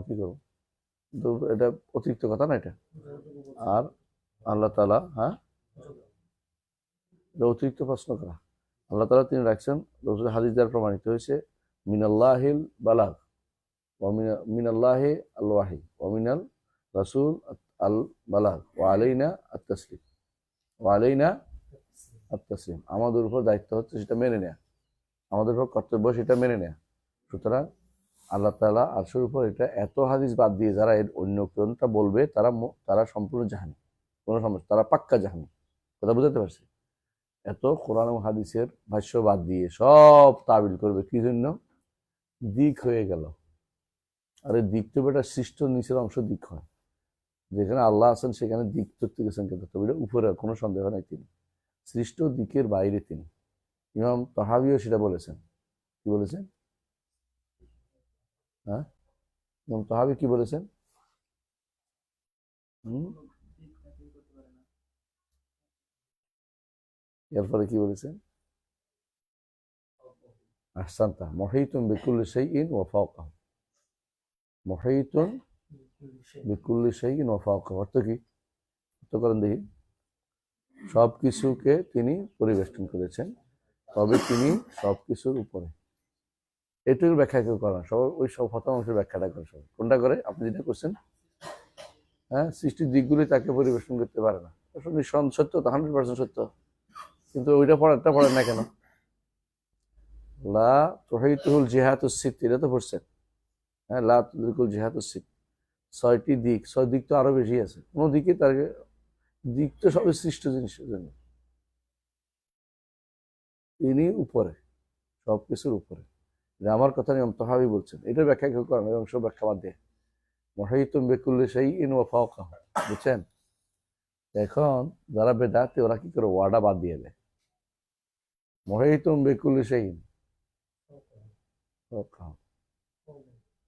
কি করবো? কিন্তু এটা অতিরিক্ত কথা না এটা। আর আল্লাহ তাআলা, হ্যাঁ, এটা অতিরিক্ত প্রশ্ন করা। আল্লাহ তাআলা তিনি রাখছেন, রাসূলের হাদিস দ্বারা প্রমাণিত হয়েছে, মিনাল্লাহিল বালাগ ওয়া মিনাল্লাহি আল ওয়াহি ওয়া মিনাল রাসূল আল বালাগ ওয়া আলাইনা আত তাসলিম ওয়া আলাইনা আত তাসলিম। আমাদের উপর দায়িত্ব হচ্ছে সেটা মেনে নেয়া, আমাদের উপর কর্তব্য সেটা মেনে নেয়া। সুতরাং আল্লাহ তাআলা আরশের উপর, এটা এত হাদিস বাদ দিয়ে যারা এর অন্য কোনটা বলবে তারা সম্পূর্ণ জাহান্নামী, কোনো সমস্যা, তারা পাক্কা জাহান্নামী। কথা বুঝাতে পারছি? এত কোরআন এবং হাদিসের ভাষ্য বাদ দিয়ে সব তাবিল করবে কি জন্য? দিক হয়ে গেল। আরে দিক তো বেটা সৃষ্ট নিচের অংশ দিক হয়। যেখানে আল্লাহ আছেন সেখানে দিক ধরতে গেছেন, কিন্তু তবে এটা উপরে কোনো সন্দেহ নাই, তিনি সৃষ্ট দিকের বাইরে তিনি। ইমাম তাহাবিও সেটা বলেছেন। কি বলেছেন? হ্যাঁ, ইমাম তাহাবি কি বলেছেন? এরপরে কি বলেছেন? আহসানতা মুহীতুন বিকুল্লি শাইইন ওয়া ফাওকাহু। মুহীতুন বিকুল্লি শাইইন ওয়া ফাওকাহু অর্থ কি? অর্থ করেন দেখি। সব কিছুকে তিনি পরিবেষ্টন করেছেন, তবে তিনি সব কিছুর উপরে। এটুকুর ব্যাখ্যা কেউ করে না, সবাই ওই সব প্রথম অংশের ব্যাখ্যাটা করে। সবাই কোনটা করে? আপনি যেটা করছেন, হ্যাঁ, সৃষ্টির দিকগুলি তাকে পরিবেষ্টন করতে পারে না। আসলে সত্য তো 100% সত্য, কিন্তু ওইটা পড়াটা পড়েন না কেন? লা তুহিতুহুল জিহাতুস সিত, এটা তো পড়ছেন। হ্যাঁ, লা তুহিতুল জিহাতুস সিত, 6টি দিক, 6 দিক তো আরো বেশি আছে। কোনো দিকে তার দিক তো সবই সৃষ্ট জিনিসের জন্য। তিনি উপরে, সবকিছুর উপরে। আমার কথা নিয়ম তহাবি বলছেন, এটা ব্যাখ্যা কেউ করেন, ওই অংশ ব্যাখ্যা বাদ দিয়ে। মুহীতুন বিকুল্লি শাইইন ওয়া ফাওকাহু, বুঝছেন? এখন যারা বেদাতে ওরা কি করে? ওয়ার্ডা বাদ দিয়ে দেয়। মুহীতুন বিকুল্লি শাইইন ফাওকাহু,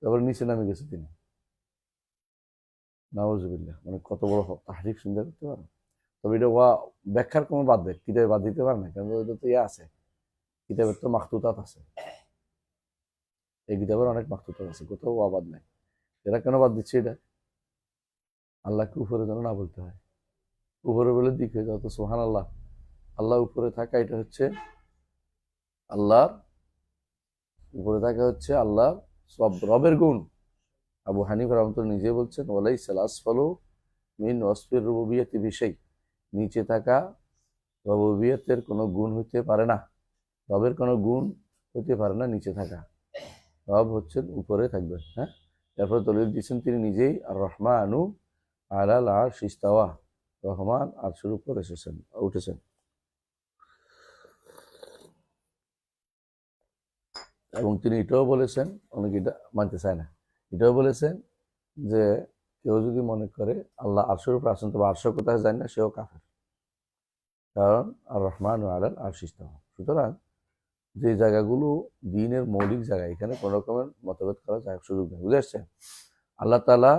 তারপর নিচে নামে গেছে তিনি। নাউজুবিল্লাহ, মানে কত বড় তাহরিফ চিন্তা করতে পারেন? তবে এটা ওয়া ব্যাখ্যার কোনো বাদ দেয়, কিতাবে বাদ দিতে পারে না, কারণ ওটা তো ইয়ে আছে, কিতাবের তো মাখতুতাত আছে, এই কিতাবের অনেক মাখতুতাত আছে, কোথাও ওয়া বাদ নাই। এরা কেন বাদ দিচ্ছে এটা? আল্লাহকে উপরে যেন না বলতে হয়, উপরে বলে দিক হয়ে যাও তো সুবহানাল্লাহ। আল্লাহ উপরে থাকা, এটা হচ্ছে আল্লাহর উপরে থাকা হচ্ছে আল্লাহ সব রবের গুণ। আবু হানিফা রাহমাতুল্লাহ নিজে বলছেন, ওয়ালাইসাল আসফালু মিন ওয়াসফির রুবুবিয়্যাতি বিশাই, নিচে থাকা রুবুবিয়্যতের কোনো গুণ হইতে পারে না, রবের কোনো গুণ হইতে পারে না নিচে থাকা। রব হচ্ছেন উপরে থাকবেন। হ্যাঁ, এরপরে দলিল দিচ্ছেন তিনি নিজেই, আর রহমানু আলাল আরশ ইস্তাওয়া, রহমান আরশের উপর উঠেছেন। এবং তিনি এটাও বলেছেন, অনেকে এটা মানতে চায় না, এটাও বলেছেন যে কেউ যদি মনে করে আল্লাহ আরশের উপর আছেন, তবে আরশ কোথায় যায় না, সেও কাফের। কারণ আর রহমান আলাল আরশ ইস্তাওয়া। সুতরাং যে জায়গাগুলো দ্বীনের মৌলিক জায়গা, এখানে কোনো রকমের মতভেদ করার সুযোগ নেই। বুঝে আসছে? আল্লাহ তাআলা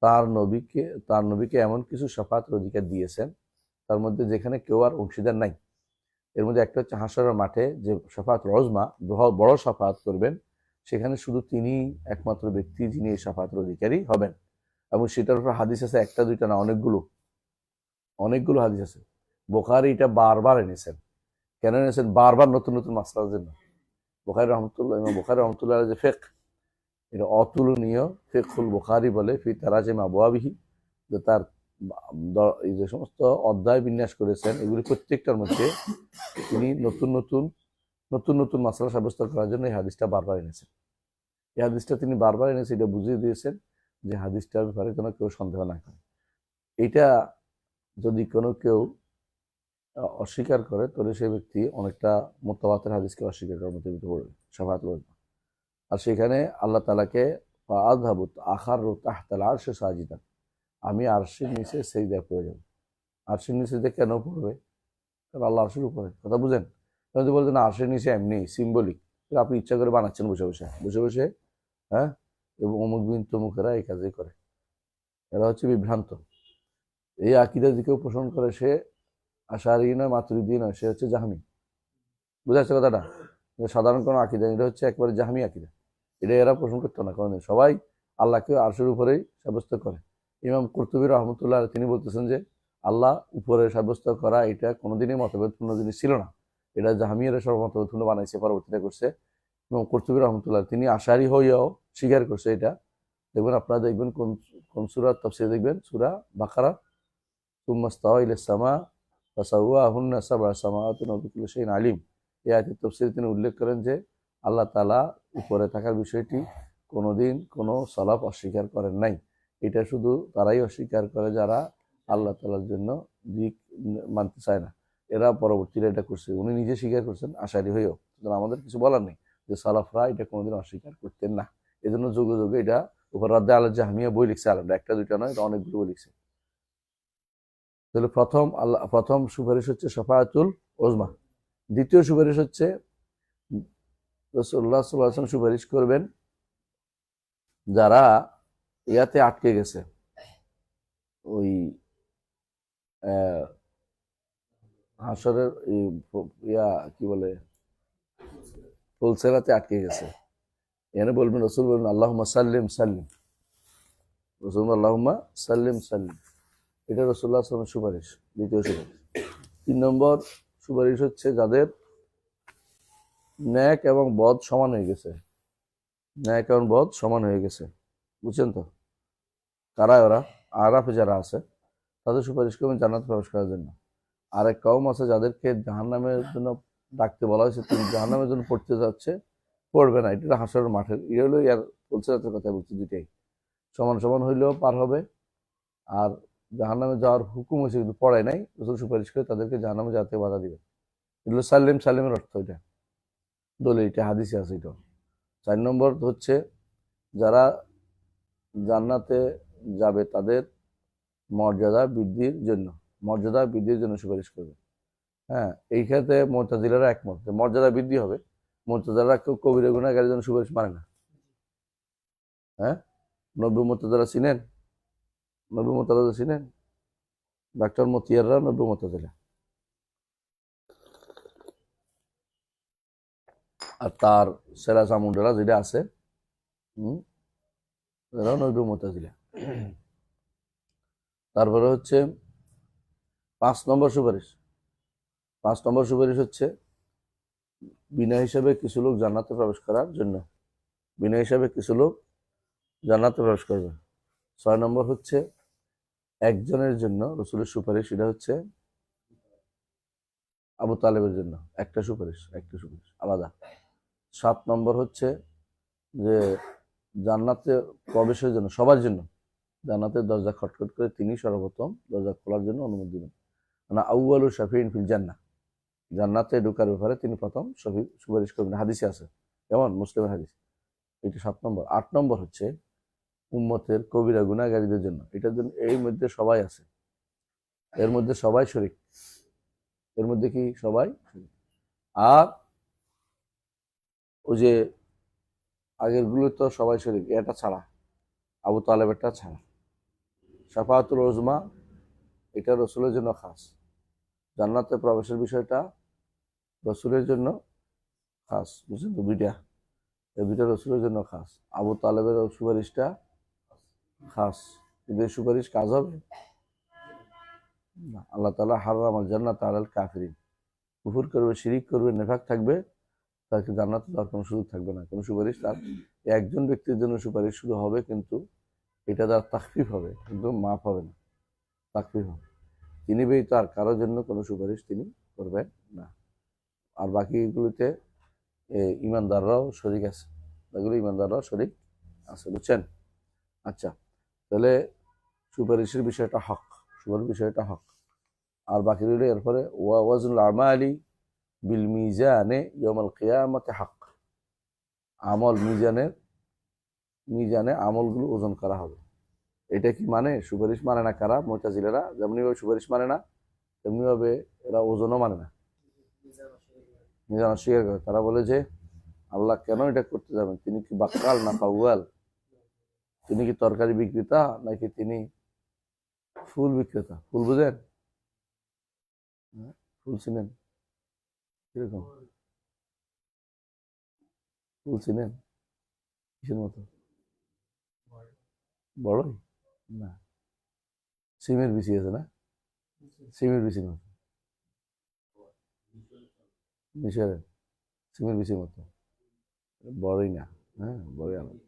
তার নবীকে এমন কিছু শাফাআতের অধিকার দিয়েছেন, তার মধ্যে যেখানে কেউ আর অংশীদার নাই। এর মধ্যে একটা হচ্ছে হাশরের মাঠে যে শাফাআতুল উযমা, বড় শাফাআত করবেন, সেখানে শুধু তিনি একমাত্র ব্যক্তি যিনি এই শাফাআতের অধিকারী হবেন। এবং সেটার উপর হাদিস আছে, একটা দুইটা না, অনেকগুলো হাদিস আছে। বুখারী এটা বারবার এনেছেন। কেন এনেছেন? বারবার নতুন নতুন মাসলার জন্য। ইমাম বুখারী রহমতুল্লাহ যে ফিকহ, এটা অতুলনীয় ফিকহুল বুখারী বলে ফি তারাজিম আবওয়াবিহি, যে তার এই যে সমস্ত অধ্যায় বিন্যাস করেছেন, এগুলি প্রত্যেকটার মধ্যে তিনি নতুন নতুন মাসলা সাব্যস্ত করার জন্য এই হাদিসটা বারবার এনেছেন। এই হাদিসটা তিনি বারবার এনেছেন, এটা বুঝিয়ে দিয়েছেন যে হাদিসটার ব্যাপারে যেন কেউ সন্দেহ না করে। এইটা যদি কেউ অস্বীকার করে, তাহলে সেই ব্যক্তি অনেকটা মুতাওয়াতির হাদিসকে অস্বীকার করার মতো পড়বে, শাফাআত করবে। আর সেখানে আল্লাহ তাআলাকে আযহাবু আখারু তাহতাল আরশি সাজিদান, আমি আরশের নিচে সিজদা করে যাব। আরশের নিচে যে কেন পড়বে? কারণ আল্লাহ আরশের উপরে। কথা বুঝেন? যদি বলতেন আরশের নিচে এমনি সিম্বলিক, আপনি ইচ্ছা করে বানাচ্ছেন বসে বসে, হ্যাঁ, এবং অমুক বিন তমুকেরা এই কাজই করে। এরা হচ্ছে বিভ্রান্ত। এই আকীদা যে কেউ পোষণ করে, সে আশারি নয়, মাতুরিদি নয়, সে হচ্ছে জাহমি। বুঝা যাচ্ছে কথাটা? সাধারণ কোনো আকীদা, এটা হচ্ছে একবারে জাহমি আকীদা। এটা এরা পোষণ করতো না, কারণ সবাই আল্লাহকে আরশের উপরেই সাব্যস্ত করে। ইমাম কুরতুবী রহমতুল্লাহ তিনি বলতেছেন যে আল্লাহ উপরে সাব্যস্ত করা এটা কোনোদিনই মতভেদপূর্ণ জিনিস ছিল না, এটা জাহামিয়ারা সব মতভেদপূর্ণ বানাইছে, পরবর্তীতে করছে। এবং কুরতুবী রহমতুল্লাহ তিনি আশারি হইয়াও স্বীকার করছে এটা। দেখবেন আপনারা দেখবেন কোন কোন সূরা তাফসীর দেখবেন, সূরা বাকারা, সুম্মা ইস্তাওয়া ইলাস সামা ফাসাওয়াহুন্না সাবআ সামাওয়াতিন ওয়া বিকুল্লি শাইইন আলিম। এই আয়াতের তাফসীরে তিনি উল্লেখ করেন যে আল্লাহ তাআলা উপরে থাকার বিষয়টি কোনোদিন কোনো সালাফ অস্বীকার করেন নাই। এটা শুধু তারাই অস্বীকার করে যারা আল্লাহ তাআলার জন্য দিক মানতে চায় না, এরা পরবর্তীতে এটা করছে। উনি নিজে স্বীকার করছেন আশারি হয়েও, সুতরাং আমাদের কিছু বলার নেই যে সালাফরা এটা কোনোদিন অস্বীকার করতেন না। এই জন্য যুগে যুগে এটা উপর রাদ্দে আল জাহমিয়া বই লিখছে, আলাদা একটা দুইটা নয়, এটা অনেকগুলো বই লিখছে। তাহলে প্রথম সুপারিশ হচ্ছে শাফাআতুল উজমা। দ্বিতীয় সুপারিশ হচ্ছে রাসূলুল্লাহ সাল্লাল্লাহু আলাইহি ওয়াসাল্লাম সুপারিশ করবেন যারা ইয়াতে আটকে গেছে, ওই হাসরের ইয়া কি বলে ফুলসেরাতে আটকে গেছে। এখানে বলবেন, রসুল বলবেন আল্লাহুম্মা সাল্লিম সাল্লিম, রসুল আল্লাহুম্মা সাল্লিম সাল্লিম। এটা রাসূলুল্লাহ সাল্লাল্লাহু আলাইহি ওয়াসাল্লামের সুপারিশ, দ্বিতীয় সুপারিশ। 3 নম্বর সুপারিশ হচ্ছে যাদের ন্যাক এবং বদ সমান হয়ে গেছে, ন্যাক এবং বদ সমান হয়ে গেছে, বুঝছেন তো? কারা ওরা? আরাফে যারা আছে তাদের সুপারিশ করবেন জান্নাতে প্রবেশ করার জন্য। আর এক কওম আছে যাদেরকে জাহান্নামের জন্য ডাকতে বলা হয়েছে, তুমি জাহান্নামের জন্য পড়তে যাচ্ছে, পড়বে না, এটা হাসরের মাঠের, এটা হলো ইয়ার ফুলসিরাতের কথা বলছি। দুইটাই সমান সমান হইলেও পার হবে, আর জাহান্নামে যাওয়ার হুকুম হয়েছে কিন্তু পড়ায় নাই, রাসূল সুপারিশ করে তাদেরকে জাহান্নামে যেতে বাধা দিবে। এগুলো সাল্লিম সাল্লিমের অর্থ, এটা দলিল, এটা হাদিসে আছে এটা। 4 নম্বর হচ্ছে যারা জান্নাতে যাবে তাদের মর্যাদা বৃদ্ধির জন্য সুপারিশ করবে। হ্যাঁ, এই ক্ষেত্রে মুতাজিলারা একমত যে মর্যাদা বৃদ্ধি হবে। মুতাজিলারা কেউ কবিরা গুনাহগারের জন্য সুপারিশ মানে না। হ্যাঁ, নব্বী মুতাজিলা চিনেন? নব্বী মুতাজিলা চিনেন? ডাক্তার মতিয়াররা নব্বী মুতাজিলা, আর তার সেরা চামুন্ডারা যেটা আছে এরাও নব্বী মুতাজিলা। তারপরে হচ্ছে 5 নম্বর সুপারিশ হচ্ছে বিনা হিসাবে কিছু লোক জান্নাতে প্রবেশ করার জন্য, বিনা হিসাবে কিছু লোক জান্নাতে প্রবেশ করবে। 6 নম্বর হচ্ছে একজনের জন্য রাসূলের সুপারিশ, সেটা হচ্ছে আবু তালেবের জন্য একটা সুপারিশ আলাদা। 7 নম্বর হচ্ছে যে জান্নাতে প্রবেশের জন্য সবার জন্য জান্নাতের দরজা খটখট করে তিনি সর্বপ্রথম দরজা খোলার জন্য অনুমতি দিবেন, মানে আউয়ালু শাফিঈন ফিল জান্নাহ, জান্নাতে ঢোকার ব্যাপারে তিনি প্রথম সুপারিশ করবেন, হাদিসে আছে, যেমন মুসলিমের হাদিস। এটা 7 নম্বর। 8 নম্বর হচ্ছে উম্মতের কবিরা গুনাহগারীদের জন্য, এটার জন্য এর মধ্যে সবাই আছে, এর মধ্যে সবাই শরীক, এর মধ্যে কি সবাই শরীক। আর ওই যে আগের গুলো তো সবাই শরীক, এটা ছাড়া, আবু তালেবেরটা ছাড়া। শাফাআতুল উজমা এটা রসুলের জন্য খাস, জান্নাতে প্রবেশের বিষয়টা রসুলের জন্য খাস, বুঝছেন তো? এই দুইটা রসুলের জন্য খাস। আবু তালেবের সুপারিশটা খাস, কিন্তু এই সুপারিশ কাজ হবে না। আল্লাহ তাআলা হারামাল জান্নাত আলাল কাফিরিন, কুফর করবে, শিরিক করবে, নেফাক থাকবে, তাকে জান্নাতে যাওয়ার কোনো সুযোগ থাকবে না। কোনো সুপারিশ তার একজন ব্যক্তির জন্য সুপারিশ শুধু হবে, কিন্তু এটা তার তাখফিফ হবে, কিন্তু মাফ হবে না, তাকফির হবে। তিনি ব্যতীত আর কারোর জন্য কোনো সুপারিশ তিনি করবেন না। আর বাকিগুলিতে ইমানদাররাও শরিক আছে, এগুলো ইমানদাররাও শরিক আছে, বুঝছেন? আচ্ছা, তাহলে সুপারিশের বিষয়টা হক, আর বাকি রইল এরপরে ওয়াজনুল আমালি বিল মিজানে ইয়াউমাল কিয়ামাতি হক, মিজানে আমলগুলো ওজন করা হবে। এটা কি মানে? সুপারিশ মানে না কারা? মুতাজিলারা যেমনিভাবে সুপারিশ মানে না, তেমনিভাবে এরা ওজনও মানে না, মিজান অস্বীকার করে। তারা বলে যে আল্লাহ কেন এটা করতে যাবেন? তিনি কি বাক্কাল না পাউয়াল? তিনি কি তরকারি বিক্রেতা নাকি তিনি ফুল বিক্রেতা? ফুল বুঝেন? ফুল চিনেন? কিরকম ফুল চিনেন? কিসের মতো? বড়ই না, সিমের বিচি আছে না, সিমের বিচির মতো, মিশরের সিমের বিচির মতো, বড়ই না। হ্যাঁ, বড়ই আলাদা।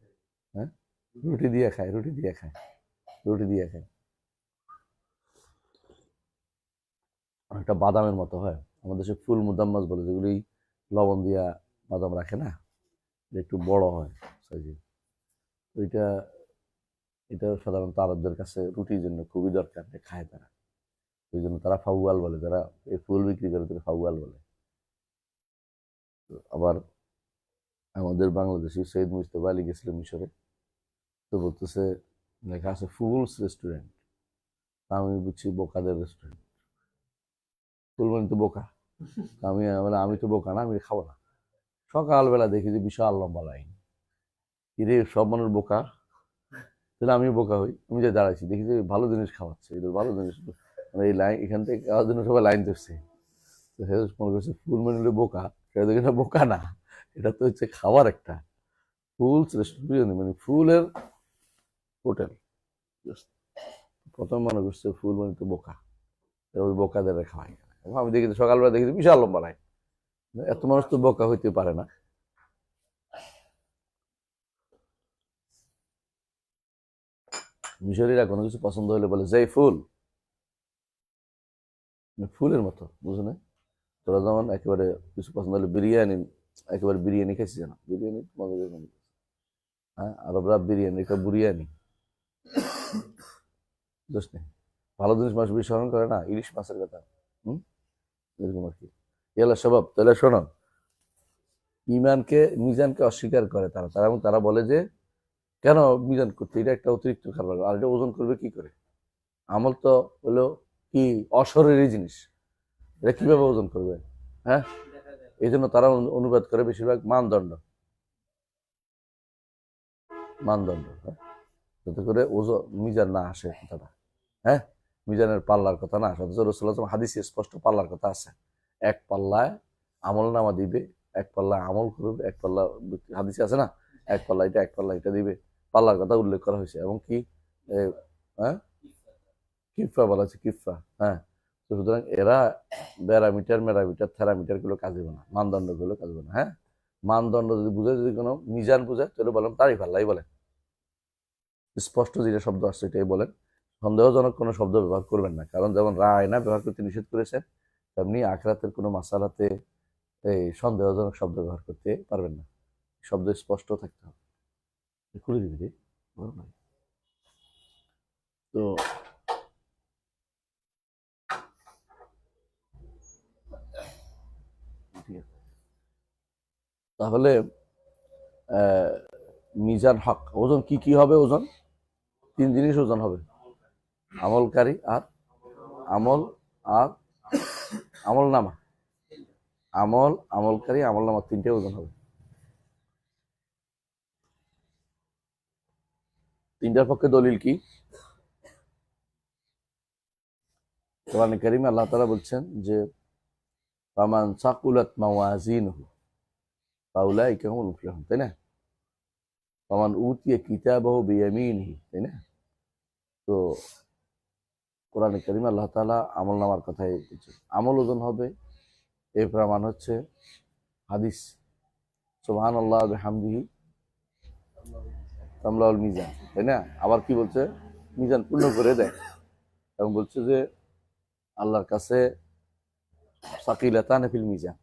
হ্যাঁ, রুটি দিয়ে খায়, রুটি দিয়ে খায়, রুটি দিয়ে খায়। অনেকটা বাদামের মতো হয়। আমাদের দেশে ফুল মুদাম্মাস বলে, যেগুলি লবণ দিয়া বাদাম রাখে না, এটা একটু বড় হয় সাইজে। ওইটা, এটা সাধারণত আরবদের কাছে রুটির জন্য খুবই দরকার, খায় তারা। ওই জন্য তারা ফাউয়াল বলে, যারা এই ফুল বিক্রি করে তারা ফাউয়াল বলে। আবার আমাদের বাংলাদেশি সৈয়দ মুজতবা আলী গেছিল মিশরে, তো বলতেছে লেখা আছে ফুলস রেস্টুরেন্ট। আমি বুঝছি বোকাদের রেস্টুরেন্ট, ফুল মানে তো বোকা। আমি তো বোকা না, আমি খাবো না। সকালবেলা দেখি যে বিশাল লম্বা লাইন, এরে সব মানুষ বোকা, তাহলে আমিও বোকা হই। আমি যে দাঁড়াইছি দেখি যে ভালো জিনিস খাওয়াচ্ছে, এটা ভালো জিনিস, মানে এই লাইন এখান থেকে খাওয়ার জন্য সবাই লাইন ধরছে। তো সে মনে করছে ফুল মানে বোকা, সেটা দেখে না, বোকা না, এটা তো হচ্ছে খাবার একটা। ফুলস রেস্টুরেন্ট মানে ফুলের হোটেল। প্রথম মনে করছে ফুল মানে তো বোকা, ওই বোকাদের খাওয়াই। আমি দেখি সকালবেলা দেখি বিশাল লম্বা লাইন, এত মানুষ তো বোকা হইতে পারে না। মিশরীরা কোনো কিছু পছন্দ হলে বলে যে ফুল, মানে ফুলের মতো, বুঝো না? তোরা যেমন একেবারে কিছু পছন্দ হলে বিরিয়ানি, একেবারে বিরিয়ানি খাইছি জানো, বিরিয়ানি মজা করে। হ্যাঁ, আরবরা বিরিয়ানি, এটা বুরিয়ানি, দোষ নেই। ভালো জিনিস মানুষ বেশি স্মরণ করে না, ইলিশ মাছের কথা। হম, এরকম আর কি। এলা স্বভাব। তাহলে শোনো, ইমানকে মিজানকে অস্বীকার করে তারা তারা এবং তারা বলে যে কেন মিজান করতে, এটা একটা অতিরিক্ত খাবার, আর এটা ওজন করবে কি করে? আমল তো হলো কি অশরীরী জিনিস, এটা কিভাবে ওজন করবে? হ্যাঁ, এই জন্য তারা অনুবাদ করে বেশিরভাগ মানদণ্ড, মানদণ্ড, হ্যাঁ, যাতে করে ওজন মিজান না আসে কথাটা। হ্যাঁ, মিজানের পাল্লার কথা না আসে, অথচ রাসূলুল্লাহ হাদিসে স্পষ্ট পাল্লার কথা আছে। এক পাল্লায় আমল নামা দিবে, এক পাল্লায় আমল করবে, এক পাল্লা, হাদিসে আছে না, এক পাল্লা এটা, এক পাল্লা এটা দিবে, পাল্লার কথা উল্লেখ করা হয়েছে। এবং কি হ্যাঁ, কিফা বলা আছে, কিফা। হ্যাঁ, তো সুতরাং এরা ব্যারামিটার, মেরামিটার, থেরামিটার গুলো কাজ হবে না, মানদণ্ড গুলো কাজ হবে না। হ্যাঁ, মানদণ্ড যদি বুঝে, যদি কোনো মিজান বুঝে, তাহলে বলেন তারিফ আল্লাহ বলেন, স্পষ্ট যেটা শব্দ আসছে এটাই বলেন। সন্দেহজনক কোনো শব্দ ব্যবহার করবেন না, কারণ যেমন রায়না ব্যবহার করতে নিষেধ করেছেন, তেমনি আখরাতের কোনো মাসালাতে এই সন্দেহজনক শব্দ ব্যবহার করতে পারবেন না, শব্দ স্পষ্ট থাকতে হবে। খুলে দিবি রে, বলো না। তো ঠিক আছে, তাহলে আহ, মিজান হক, ওজন কি কি হবে? ওজন তিন জিনিস ওজন হবে, আমলকারী আর আমল, আর আমল নামা, আমলকারী, আমল নামা, তিনটে ওজন হবে। তিনটার পক্ষে দলিল কি? কোরআন কারীমে আল্লাহ তাআলা বলছেন যে ফামান সাকুলাত মাওয়াজিনুহু ফাউলাইকা হুমুল মুফলিহুন, তাই না? ফামান উতিয়া কিতাবাহু বিয়ামিনিহি, তাই না? তো কোরআন কারীমে আল্লাহ তাআলা আমল নামার কথাই বলছেন, আমল ওজন হবে। এই প্রমাণ হচ্ছে হাদিস, সুবহানাল্লাহ বিহামদিহি তামলাউল মিজান, তাই না? আবার কি বলছে? মিজান পূর্ণ করে দেয়, এবং বলছে যে আল্লাহর কাছে সাকিলাতান ফিল মিজান,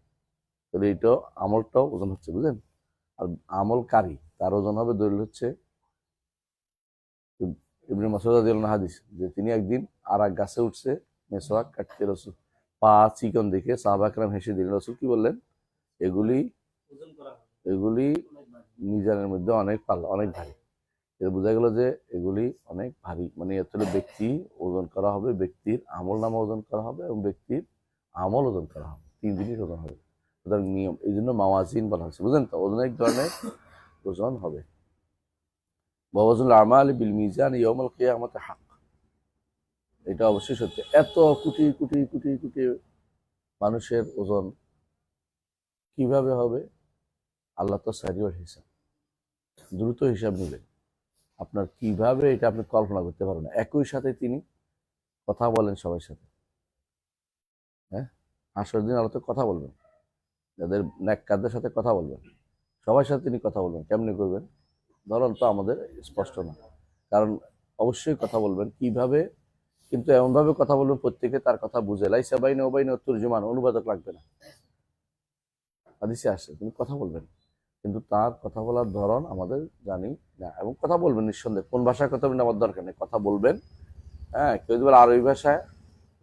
তাহলে এইটা আমলটাও ওজন হচ্ছে, বুঝলেন? আর আমলকারী তার ওজন হবে, দলিল হচ্ছে ইবনে মাসউদ রাদিয়াল্লাহু হাদিস, যে তিনি একদিন আর এক গাছে উঠছে, মেসওয়াক কাটতে, রসুল পা চিকন দেখে সাহাবা একরাম হেসে দিলেন। রসুল কি বললেন? এগুলি এগুলি মিজানের মধ্যে অনেক পাল্লা, অনেক ভারী। এটা বোঝা গেল যে এগুলি অনেক ভারী, মানে আসলে ব্যক্তি ওজন করা হবে, ব্যক্তির আমল নামা ওজন করা হবে, এবং ব্যক্তির আমল ওজন করা হবে, তিন জিনিস ওজন হবে। সুতরাং নিয়ম, এই জন্য মাওয়াজিন বলা হচ্ছে, বুঝলেন তো? অনেক ধরনের ওজন হবে। ওয়াজনুল আমাল বিল মিজান ইয়াউমুল কিয়ামাতি হক, এটা অবশ্যই সত্য। এত কোটি কোটি কোটি কোটি মানুষের ওজন কিভাবে হবে? আল্লাহ তো সারিওর হিসাব, দ্রুত হিসাব নেবেন। আপনার কিভাবে এটা আপনি কল্পনা করতে পারবেন না। একই সাথে তিনি কথা বলেন সবার সাথে। হ্যাঁ, হাসর দিন আলোতে কথা বলবেন, যাদের নেককারদের সাথে কথা বলবেন, সবার সাথে তিনি কথা বলবেন। কেমনি করবেন ধরন তো আমাদের স্পষ্ট না, কারণ অবশ্যই কথা বলবেন কিভাবে, কিন্তু এমনভাবে কথা বলবেন প্রত্যেকে তার কথা বুঝে। লাইসা বাইনা ও বাইনা তুরজমান, অনুবাদক লাগবে না, হাদিসে আসে তিনি কথা বলবেন, কিন্তু তার কথা বলার ধরন আমাদের জানি না। এবং কথা বলবেন নিঃসন্দেহে, কোন ভাষায় কথা বলবেন আমার দরকার নেই, কথা বলবেন। হ্যাঁ, কেউ যদি বলে আরবি ভাষায়,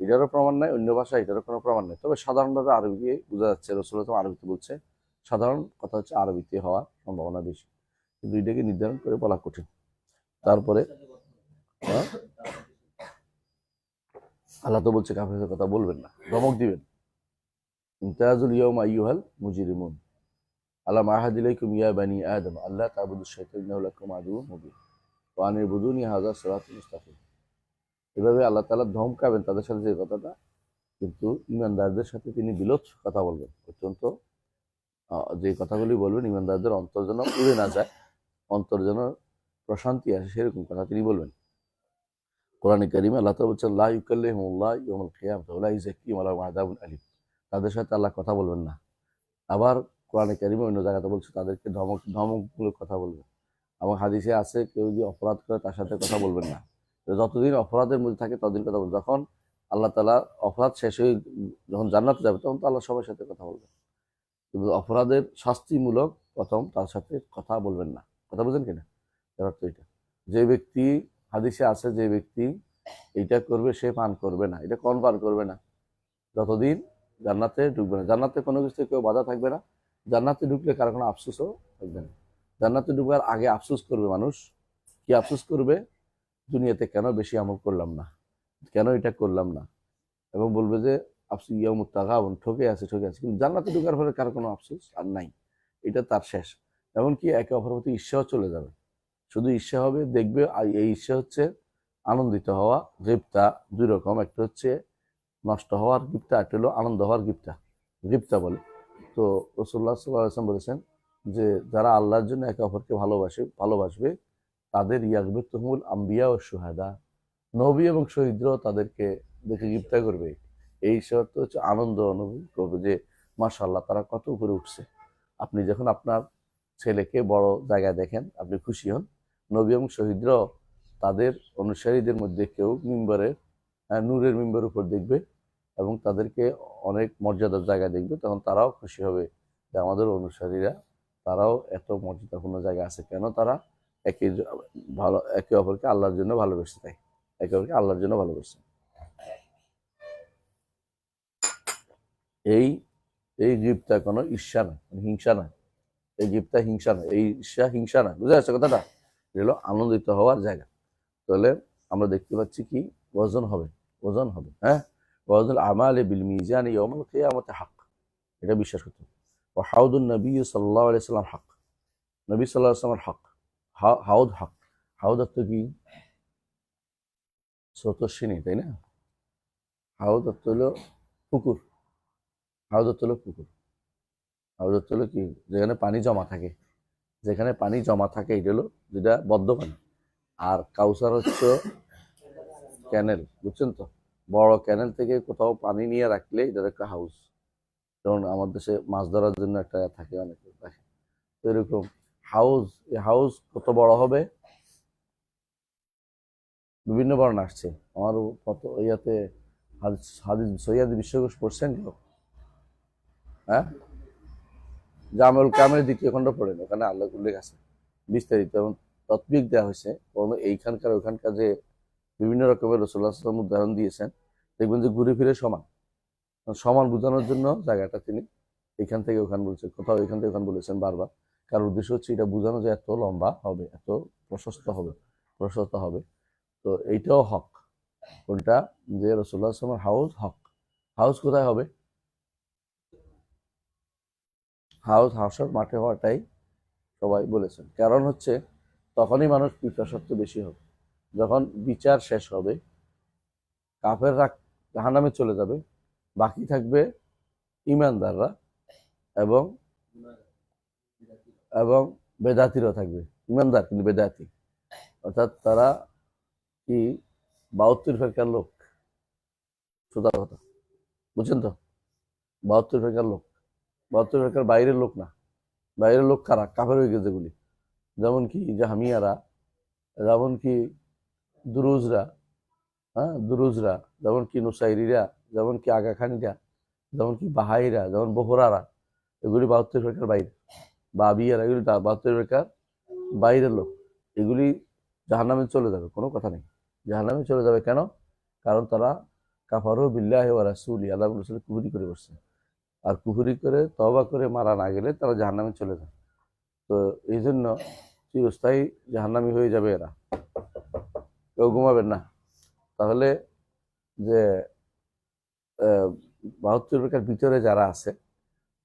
এটারও প্রমাণ নাই, অন্য ভাষায় এটারও কোনো প্রমাণ নেই। তবে সাধারণভাবে আরবিতে বোঝা যাচ্ছে, রাসূলুল্লাহ আরবিতে বলছে, সাধারণ কথা হচ্ছে আরবিতে হওয়ার সম্ভাবনা বেশি, কিন্তু এটাকে নির্ধারণ করে বলা কঠিন। তারপরে আল্লাহ তো বলছে কাফেরদের কথা বলবেন না, ধমক দিবেন। ইমতাজুল ইয়াউমা আইয়ুহাল মুজরিমুন আলাম আহাদিলাইকুম ইয়া বানি আদম আল্লাহ তা'বুদুশ শাইতান ইন্নাহু লাকুম আদুউউম মুবিন ওয়া আনি'বুদুনি হাযা সিরাতুল মুস্তাকিম। এভাবে আল্লাহ তাআলা ধমকাবেন তাদের সাথে যে কথাটা, কিন্তু ঈমানদারদের সাথে তিনি বিলোপ কথা বলবেন। অত্যন্ত যে কথাগুলি বলবেন ঈমানদারদের অন্তর যেন উড়ে না যায়, অন্তর যেন প্রশান্তি আসে, সেরকম কথা তিনি বলবেন। কোরআনে কারিমে আল্লাহ তাআলা বলছেন লা ইউকাল্লিমুহুল্লাহু ইয়াওমাল কিয়ামাতি ওয়া লা ইউযাক্কিহিম ওয়া লাহুম আযাবুন আলীম। তাদের সাথে আল্লাহ কথা বলবেন না। আবার কোরআনে কারিমে অন্য জায়গাতে বলছে তাদেরকে ধমকমূলক কথা বলবেন। এবং হাদিসে আছে কেউ যদি অপরাধ করে তার সাথে কথা বলবেন না। যতদিন অপরাধের মধ্যে থাকে ততদিন কথা বলবেন। যখন আল্লাহ তাআলা অপরাধ শেষ হয়ে যখন জান্নাতে যাবে তখন তো আল্লাহ সবার সাথে কথা বলবেন, কিন্তু অপরাধের শাস্তিমূলক প্রথম তার সাথে কথা বলবেন না। কথা বুঝেন কিনা? এর অর্থ এটা, যে ব্যক্তি হাদিসে আছে যে ব্যক্তি এইটা করবে সে পান করবে না। এটা কোন পান করবে না? যতদিন জান্নাতে ঢুকবে না। জান্নাতে কোনো কিছু কেউ বাধা থাকবে না। জান্নাতে ঢুকলে কারো কোনো আফসোসও থাকবে না। জান্নাতে ঢুকবার আগে আফসোস করবে মানুষ। কি আফসোস করবে? দুনিয়াতে কেন বেশি আমল করলাম না, কেন এটা করলাম না, এবং বলবে যে আফসোস ইয়াউমুত তাগাবুন, ঠকে আছে ঠকে আছে। কিন্তু জান্নাতে ঢুকার পরে কারো কোনো আফসোস আর নাই, এটা তার শেষ। এমনকি একে অপরের প্রতি ঈর্ষাও চলে যাবে। শুধু ঈর্ষা হবে, দেখবে এই ঈর্ষা হচ্ছে আনন্দিত হওয়া। গিবতা দুই রকম, একটা হচ্ছে নষ্ট হওয়ার গিবতা, একটা হলো আনন্দ হওয়ার গিবতা, গিবতা বলে। তো রাসূলুল্লাহ সাল্লাল্লাহু আলাইহি ওয়াসাল্লাম বলেছেন যে যারা আল্লাহর জন্য একে অপরকে ভালোবাসবে তাদের ইয়াগবিতুহুমুল আম্বিয়া ও শুহাদা, নবী এবং শহীদরাও তাদেরকে দেখে গিবতা করবে। এই শর্ত হচ্ছে আনন্দ অনুভব করবে যে মাশাআল্লাহ তারা কত উপরে উঠছে। আপনি যখন আপনার ছেলেকে বড় জায়গায় দেখেন আপনি খুশি হন। নবী এবং শহীদরাও তাদের অনুসারীদের মধ্যে কেউ মিম্বরের নূরের মিম্বরের উপর দেখবে এবং তাদেরকে অনেক মর্যাদার জায়গায় দেখবে, তখন তারাও খুশি হবে যে আমাদের অনুসারীরা তারাও এত মর্যাদাপূর্ণ জায়গায় আছে। কেন? তারা একে একে অপরকে আল্লাহর জন্য ভালোবেসে তাই একে অপরকে আল্লাহর জন্য ভালোবেসে। এই এই গিবতা কোনো ঈর্ষা না, হিংসা না। এই গিবতা হিংসা না, এই ঈর্ষা হিংসা না। বুঝা যাচ্ছে কথাটা? এটা হলো আনন্দিত হওয়ার জায়গা। তাহলে আমরা দেখতে পাচ্ছি কি ওজন হবে, ওজন হবে। হ্যাঁ, ওয়াজনুল আমালি বিল মিজান ইয়াউমাল কিয়ামাতি হক, এটা বিশ্বাস করতে হবে। ওয়া হাউদুন নবী সাল্লাল্লাহু আলাইহি সাল্লাম হক, নবী সাল্লাল্লাহু আলাইহি সাল্লামের হক। হাউদ হক। হাউদ অর্থ কি? স্রোতস্বিনী, তাই না? হাউদ অর্থ হলো পুকুর। হাউদ অর্থ হলো পুকুর। হাউদ অর্থ হলো কি? যেখানে পানি জমা থাকে, যেখানে পানি জমা থাকে এটা হলো যেটা বদ্ধ পানি। আর কাউসার হচ্ছে ক্যানেল, বুঝছেন তো? বড় ক্যানেল থেকে কোথাও পানি নিয়ে রাখলে এটা একটা হাউস। যেমন আমার দেশে মাছ ধরার জন্য একটা থাকে, অনেকে রাখে, তো এরকম হাউস। এই হাউস কত বড় হবে? বিভিন্ন বর্ণ আসছে। আমার কত ইয়াতে হাদিস সৈয়াদি বিশ্বকোষ পড়ছেন কেউ? হ্যাঁ, জামেউল কামের দ্বিতীয় খণ্ড পড়েন, ওখানে আল্লাহ উল্লেখ আছে বিস্তারিত এবং তৎবিক দেওয়া হয়েছে। কোনো এইখানকার ওইখানকার যে বিভিন্ন রকমের রাসূলুল্লাহ সাল্লাল্লাহু আলাইহি ওয়াসাল্লাম উদাহরণ দিয়েছেন, দেখবেন যে ঘুরে ফিরে সমান। সমান বোঝানোর জন্য জায়গাটা তিনি এখান থেকে ওখানে বলছেন, কোথাও এখান থেকে ওখানে বলেছেন বারবার। কারণ উদ্দেশ্য হচ্ছে এটা বোঝানো যে এত লম্বা হবে, এত প্রশস্ত হবে, প্রশস্ত হবে। তো এইটাও হক। কোনটা? যে রাসূলুল্লাহ সাল্লাল্লাহু আলাইহি ওয়াসাল্লামের হাউস হক। হাউস কোথায় হবে? হাউস হাউসের মাঠে হওয়াটাই সবাই বলেছেন। কারণ হচ্ছে তখনই মানুষ পিপাসার্থ বেশি হবে, যখন বিচার শেষ হবে, কাফেররা জাহান্নামে চলে যাবে, বাকি থাকবে ইমানদাররা এবং এবং বেদাতিরাও থাকবে। ইমানদার কিন্তু বেদাতি, অর্থাৎ তারা কি 72 ফেরকার লোক, সোজা কথা, বুঝছেন তো? 72 ফেরকার লোক, 72 ফেরকার বাইরের লোক না। বাইরের লোক কারা? কাফের হয়ে গেছে যেগুলি, যেমন কি জাহামিয়ারা, যেমন কি দুরুজরা, হ্যাঁ দুরুজরা, যেমন কি নুসাইরিরা, যেমন কি আগা খানিরা, যেমন কি বাহাইরা, যেমন বহরারা, এগুলি 72 ফেরকার বাইরে। বাবিয়ারা, এগুলি 72 ফেরকার বাইরের লোক। এগুলি জাহান্নামে চলে যাবে, কোনো কথা নেই। জাহান্নামে চলে যাবে কেন? কারণ তারা কাফারু বিল্লাহি ওয়া রাসূলি, আল্লাহ রাসূল কুফরি করে বসছে। আর কুফরি করে তওবা করে মারা না গেলে তারা জাহান্নামে চলে যায়। তো এই জন্য চিরস্থায়ী জাহান্নামী হয়ে যাবে এরা, কেউ ঘুমাবেন না। তাহলে যে 72 ফেরকার ভিতরে যারা আছে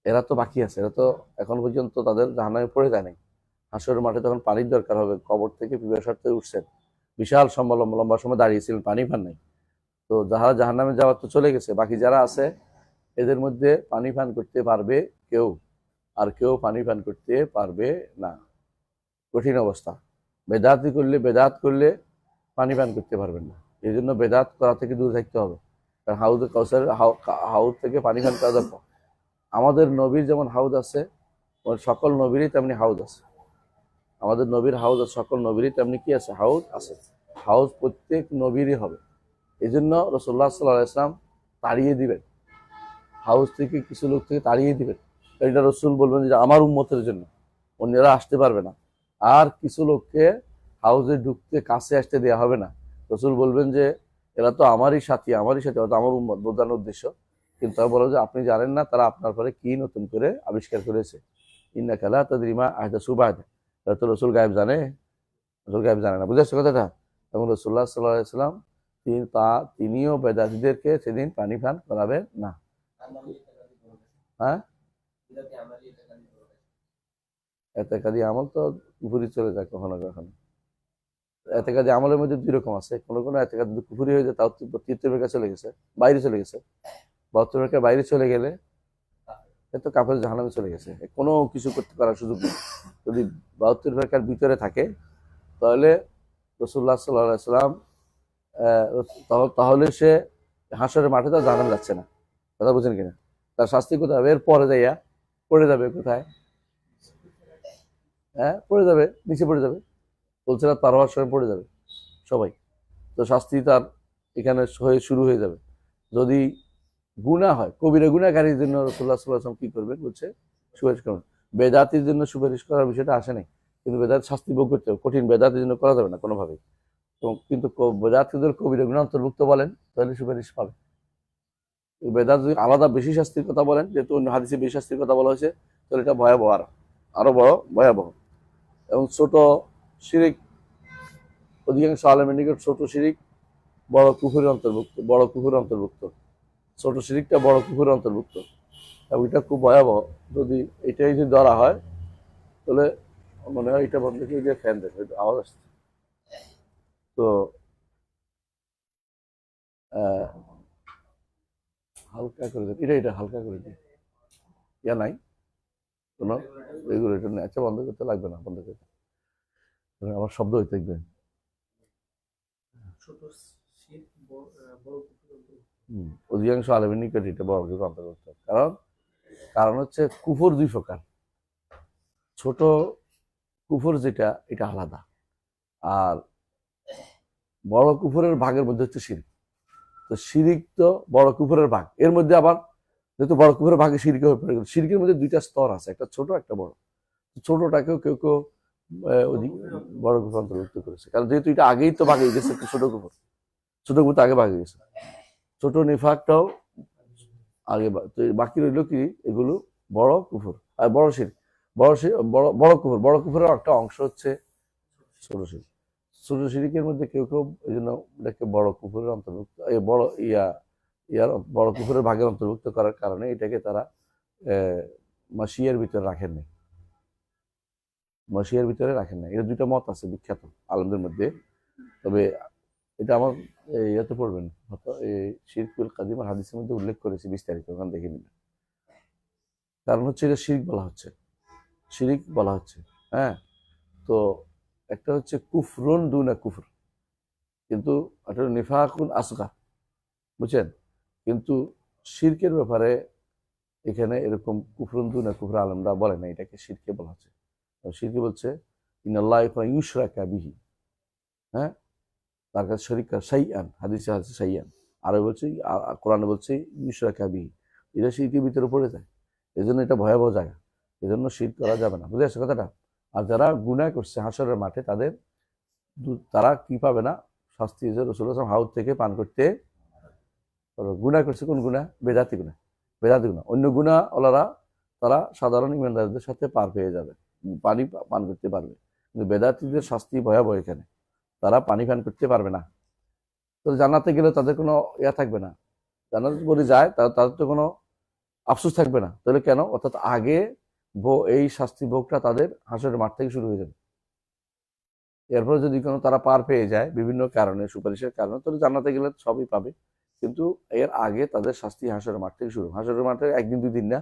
এরা তো বাকি আছে, এরা তো এখন পর্যন্ত তাদের জাহান্নামে পড়ে যায় নাই। হাসরের মাঠে তখন পানির দরকার হবে, কবর থেকে পিপাসার থেকে উঠছেন, বিশাল লম্বা সময় দাঁড়িয়েছিলেন, পানি পান নাই। তো যারা জাহান্নামে যাওয়ার তো চলে গেছে, বাকি যারা আছে এদের মধ্যে পানি পান করতে পারবে কেউ, আর কেউ পানি পান করতে পারবে না। কঠিন অবস্থা। বেদাত করলে পানি পান করতে পারবেন না। এই জন্য বেদাত করা থেকে দূরে থাকতে হবে। কারণ হাউদ কাউসার হাউদ থেকে পানি পান করা দরকার। আমাদের নবীর যেমন হাউদ আছে, সকল নবীরই তেমনি হাউদ আছে। আমাদের নবীর হাউদ আছে, সকল নবীরই তেমনি কি আছে? হাউদ আছে। হাউদ প্রত্যেক নবীরই হবে। এই জন্য রাসূলুল্লাহ সাল্লাল্লাহু আলাইহি ওয়াসাল্লাম তাড়িয়ে দিবেন, হাউস থেকে কিছু লোক থেকে তাড়িয়ে দিবেন। এটা রসুল বলবেন যে আমার উম্মতের জন্য, অন্যরা আসতে পারবে না। আর কিছু লোককে হাউসে ঢুকতে কাছে আসতে দেওয়া হবে না। রসুল বলবেন যে এরা তো আমারই সাথী, অর্থাৎ আমার উম্মত বোঝানোর উদ্দেশ্য। কিন্তু তারা বলো যে আপনি জানেন না তারা আপনার পরে কি নতুন করে আবিষ্কার করেছে। ইন্নাকা লা তাদরি মা আহদাসু বা'দা। তো রসুল গায়েব জানে? রসুল গায়েব জানে না, বুঝে আসছে কথাটা? এবং রাসূলুল্লাহ সাল্লাল্লাহু আলাইহি ওয়াসাল্লাম তিনিও বেদাতীদেরকে সেদিন পানি পান করাবেন না। হ্যাঁ, এতেকাদি আমল তো কুফুরি চলে যায় কখনো কখনো। এতেকাদি আমলের মধ্যে দুই রকম আছে। কোনো কোনো এতেকাদি যদি কুফুরি হয়ে যায় তাও 73 ফেরকা চলে গেছে, বাইরে চলে গেছে। 72 ফেরকা বাইরে চলে গেলে এ তো কাফের জাহান্নামে চলে গেছে, কোনো কিছু করতে পারার সুযোগ নেই। যদি 72 ফেরকার ভিতরে থাকে তাহলে রাসূলুল্লাহ সাল্লাল্লাহু আলাইহি ওয়াসাল্লাম তাহলে সে হাসরের মাঠে তো জাহান্নামে যাচ্ছে না। কথা বুঝেন কিনা? তার শাস্তি কোথায় হবে? এর পরে যাইয়া পড়ে যাবে কোথায়? হ্যাঁ, পড়ে যাবে, নিচে পড়ে যাবে। বলছে না তার হওয়ার সময় পড়ে যাবে সবাই। তো শাস্তি তার এখানে হয়ে শুরু হয়ে যাবে। যদি গুনাহ হয়, কবিরা গুনাহগারীর জন্য রাসূলুল্লাহ সাল্লাল্লাহু আলাইহি ওয়াসাল্লাম কি করবেন বলছে? সুপারিশ করবেন। বেদাতির জন্য সুপারিশ করার বিষয়টা আসে নাই, কিন্তু বেদাত শাস্তি ভোগ করতে হবে। কঠিন বেদাতের জন্য করা যাবে না কোনোভাবেই। কিন্তু বেদাতিদের কবিরা গুনাহ অন্তর্ভুক্ত বলেন তাহলে সুপারিশ পাবে। বেদাত যদি আলাদা বেশি শাস্তির কথা বলেন, যেহেতু অন্য হাদিসে বেশি শাস্তির কথা বলা হয়েছে, তাহলে এটা ভয়াবহ, আরো বড় ভয়াবহ। এবং ছোট শিরিক, অধিকাংশ আলেমের নিকট ছোট শিরিক বড় কুফুরের অন্তর্ভুক্ত, ছোট শিরিকটা বড় কুফুরের অন্তর্ভুক্ত। এবং এটা খুব ভয়াবহ। যদি এটাই যদি ধরা হয় তাহলে মনে হয় এটা বন্ধ করে দিয়ে ফ্যান দেবে, আওয়াজ আসছে। তো হালকা করে দেন, এটা হালকা করে দিন। ইয়া নাই কোনো রেগুলেটর নেই। আচ্ছা, বন্ধ করতে লাগবে না, বন্ধ করতে আমার শব্দ হইতে থাকবে। অধিকাংশ আলেমের নিকট এটা বড় কিছু অন্তর্ভুক্ত। কারণ হচ্ছে কুফর দুই প্রকার। ছোট কুফর যেটা, এটা আলাদা। আর বড় কুফরের ভাগের মধ্যে হচ্ছে শিরিক। তো শিরিক তো বড় কুফরের ভাগ, এর মধ্যে আবার যেহেতু বড় কুফরের ভাগে শিরিক হয়ে পড়ে গেল, শিরিকের মধ্যে দুইটা স্তর আছে, একটা ছোট একটা বড়। ছোটটাকেও কেউ কেউ বড় কুফর অন্তর্ভুক্ত করেছে, কারণ যেহেতু এটা আগেই তো ভাগে গেছে। ছোট কুফর তো আগে ভাগে গেছে। ছোট নিফাকটাও আগে, বাকি রইল কি এগুলো বড় কুফর আর বড় শিরক। বড় কুফরের একটা অংশ হচ্ছে ছোট শিরক। ছোট শিরকের মধ্যে কেউ কেউ এই জন্য এটাকে বড় কুফরের অন্তর্ভুক্ত, বড় কুফরের ভাগের অন্তর্ভুক্ত করার কারণে এটাকে তারা মাসিয়ার ভিতরে রাখেন নাই। এটা দুইটা মত আছে বিখ্যাত আলেমদের মধ্যে। তবে এটা আমার ইয়েতে পড়বেন, শিরকুল কাদিম হাদিসের মধ্যে উল্লেখ করেছি বিস্তারিত, ওখানে দেখে নিবেন। কারণ হচ্ছে এটা শিরিক বলা হচ্ছে। হ্যাঁ, তো একটা হচ্ছে কুফরুন দুনা কুফর, কিন্তু একটা নিফাকুন আসগার, বুঝছেন? কিন্তু শিরকের ব্যাপারে এখানে এরকম কুফরুন দুনা কুফর আলমরা বলে না, এটাকে শিরকে বলা হচ্ছে। শিরকে বলছে ইনাল্লাহ ইউশরাকা বিহি, হ্যাঁ, তার কাছে শরীক সাইয়ান, হাদিসে আছে সাইয়ান, আরো বলছে কোরআনে বলছে ইউশরাকা বিহি, এটা শিরকের ভিতরে পড়ে যায়। এই জন্য এটা ভয়াবহ জায়গা, এই জন্য শিরক করা যাবে না, বুঝে আসছে কথাটা? আর যারা গুনাহ করছে হাসরের মাঠে, তারা কি পাবে না? শাস্তি হিসেবে রাসূলুল্লাহ সাল্লাল্লাহু আলাইহি ওয়াসাল্লাম হাউদ থেকে পান করতে পারবে। গুনাহ করছে কোন গুনাহ? বেদাতি গুনাহ, বেদাতি গুনাহ। অন্য গুনাহ ওলারা তারা সাধারণ ইমানদারদের সাথে পার পেয়ে যাবে, পানি পান করতে পারবে, কিন্তু বেদাতিদের শাস্তি ভয়াবহ এখানে, তারা পানি পান করতে পারবে না। তো জান্নাতে গেলে তাদের কোনো ইয়া থাকবে না, জান্নাতে যদি যায় তাদের তো কোনো আফসোস থাকবে না। তাহলে কেন? অর্থাৎ আগে এই শাস্তি ভোগটা তাদের হাসরের মাঠ থেকে শুরু হয়ে যাবে। এরপর যদি কোনো তারা পার পেয়ে যায় বিভিন্ন কারণে, সুপারিশের কারণে, তাহলে জান্নাতে গেলে সবই পাবে। কিন্তু এর আগে তাদের শাস্তি হাসরের মাঠ থেকে শুরু। হাসরের মাঠে একদিন দুই দিন না,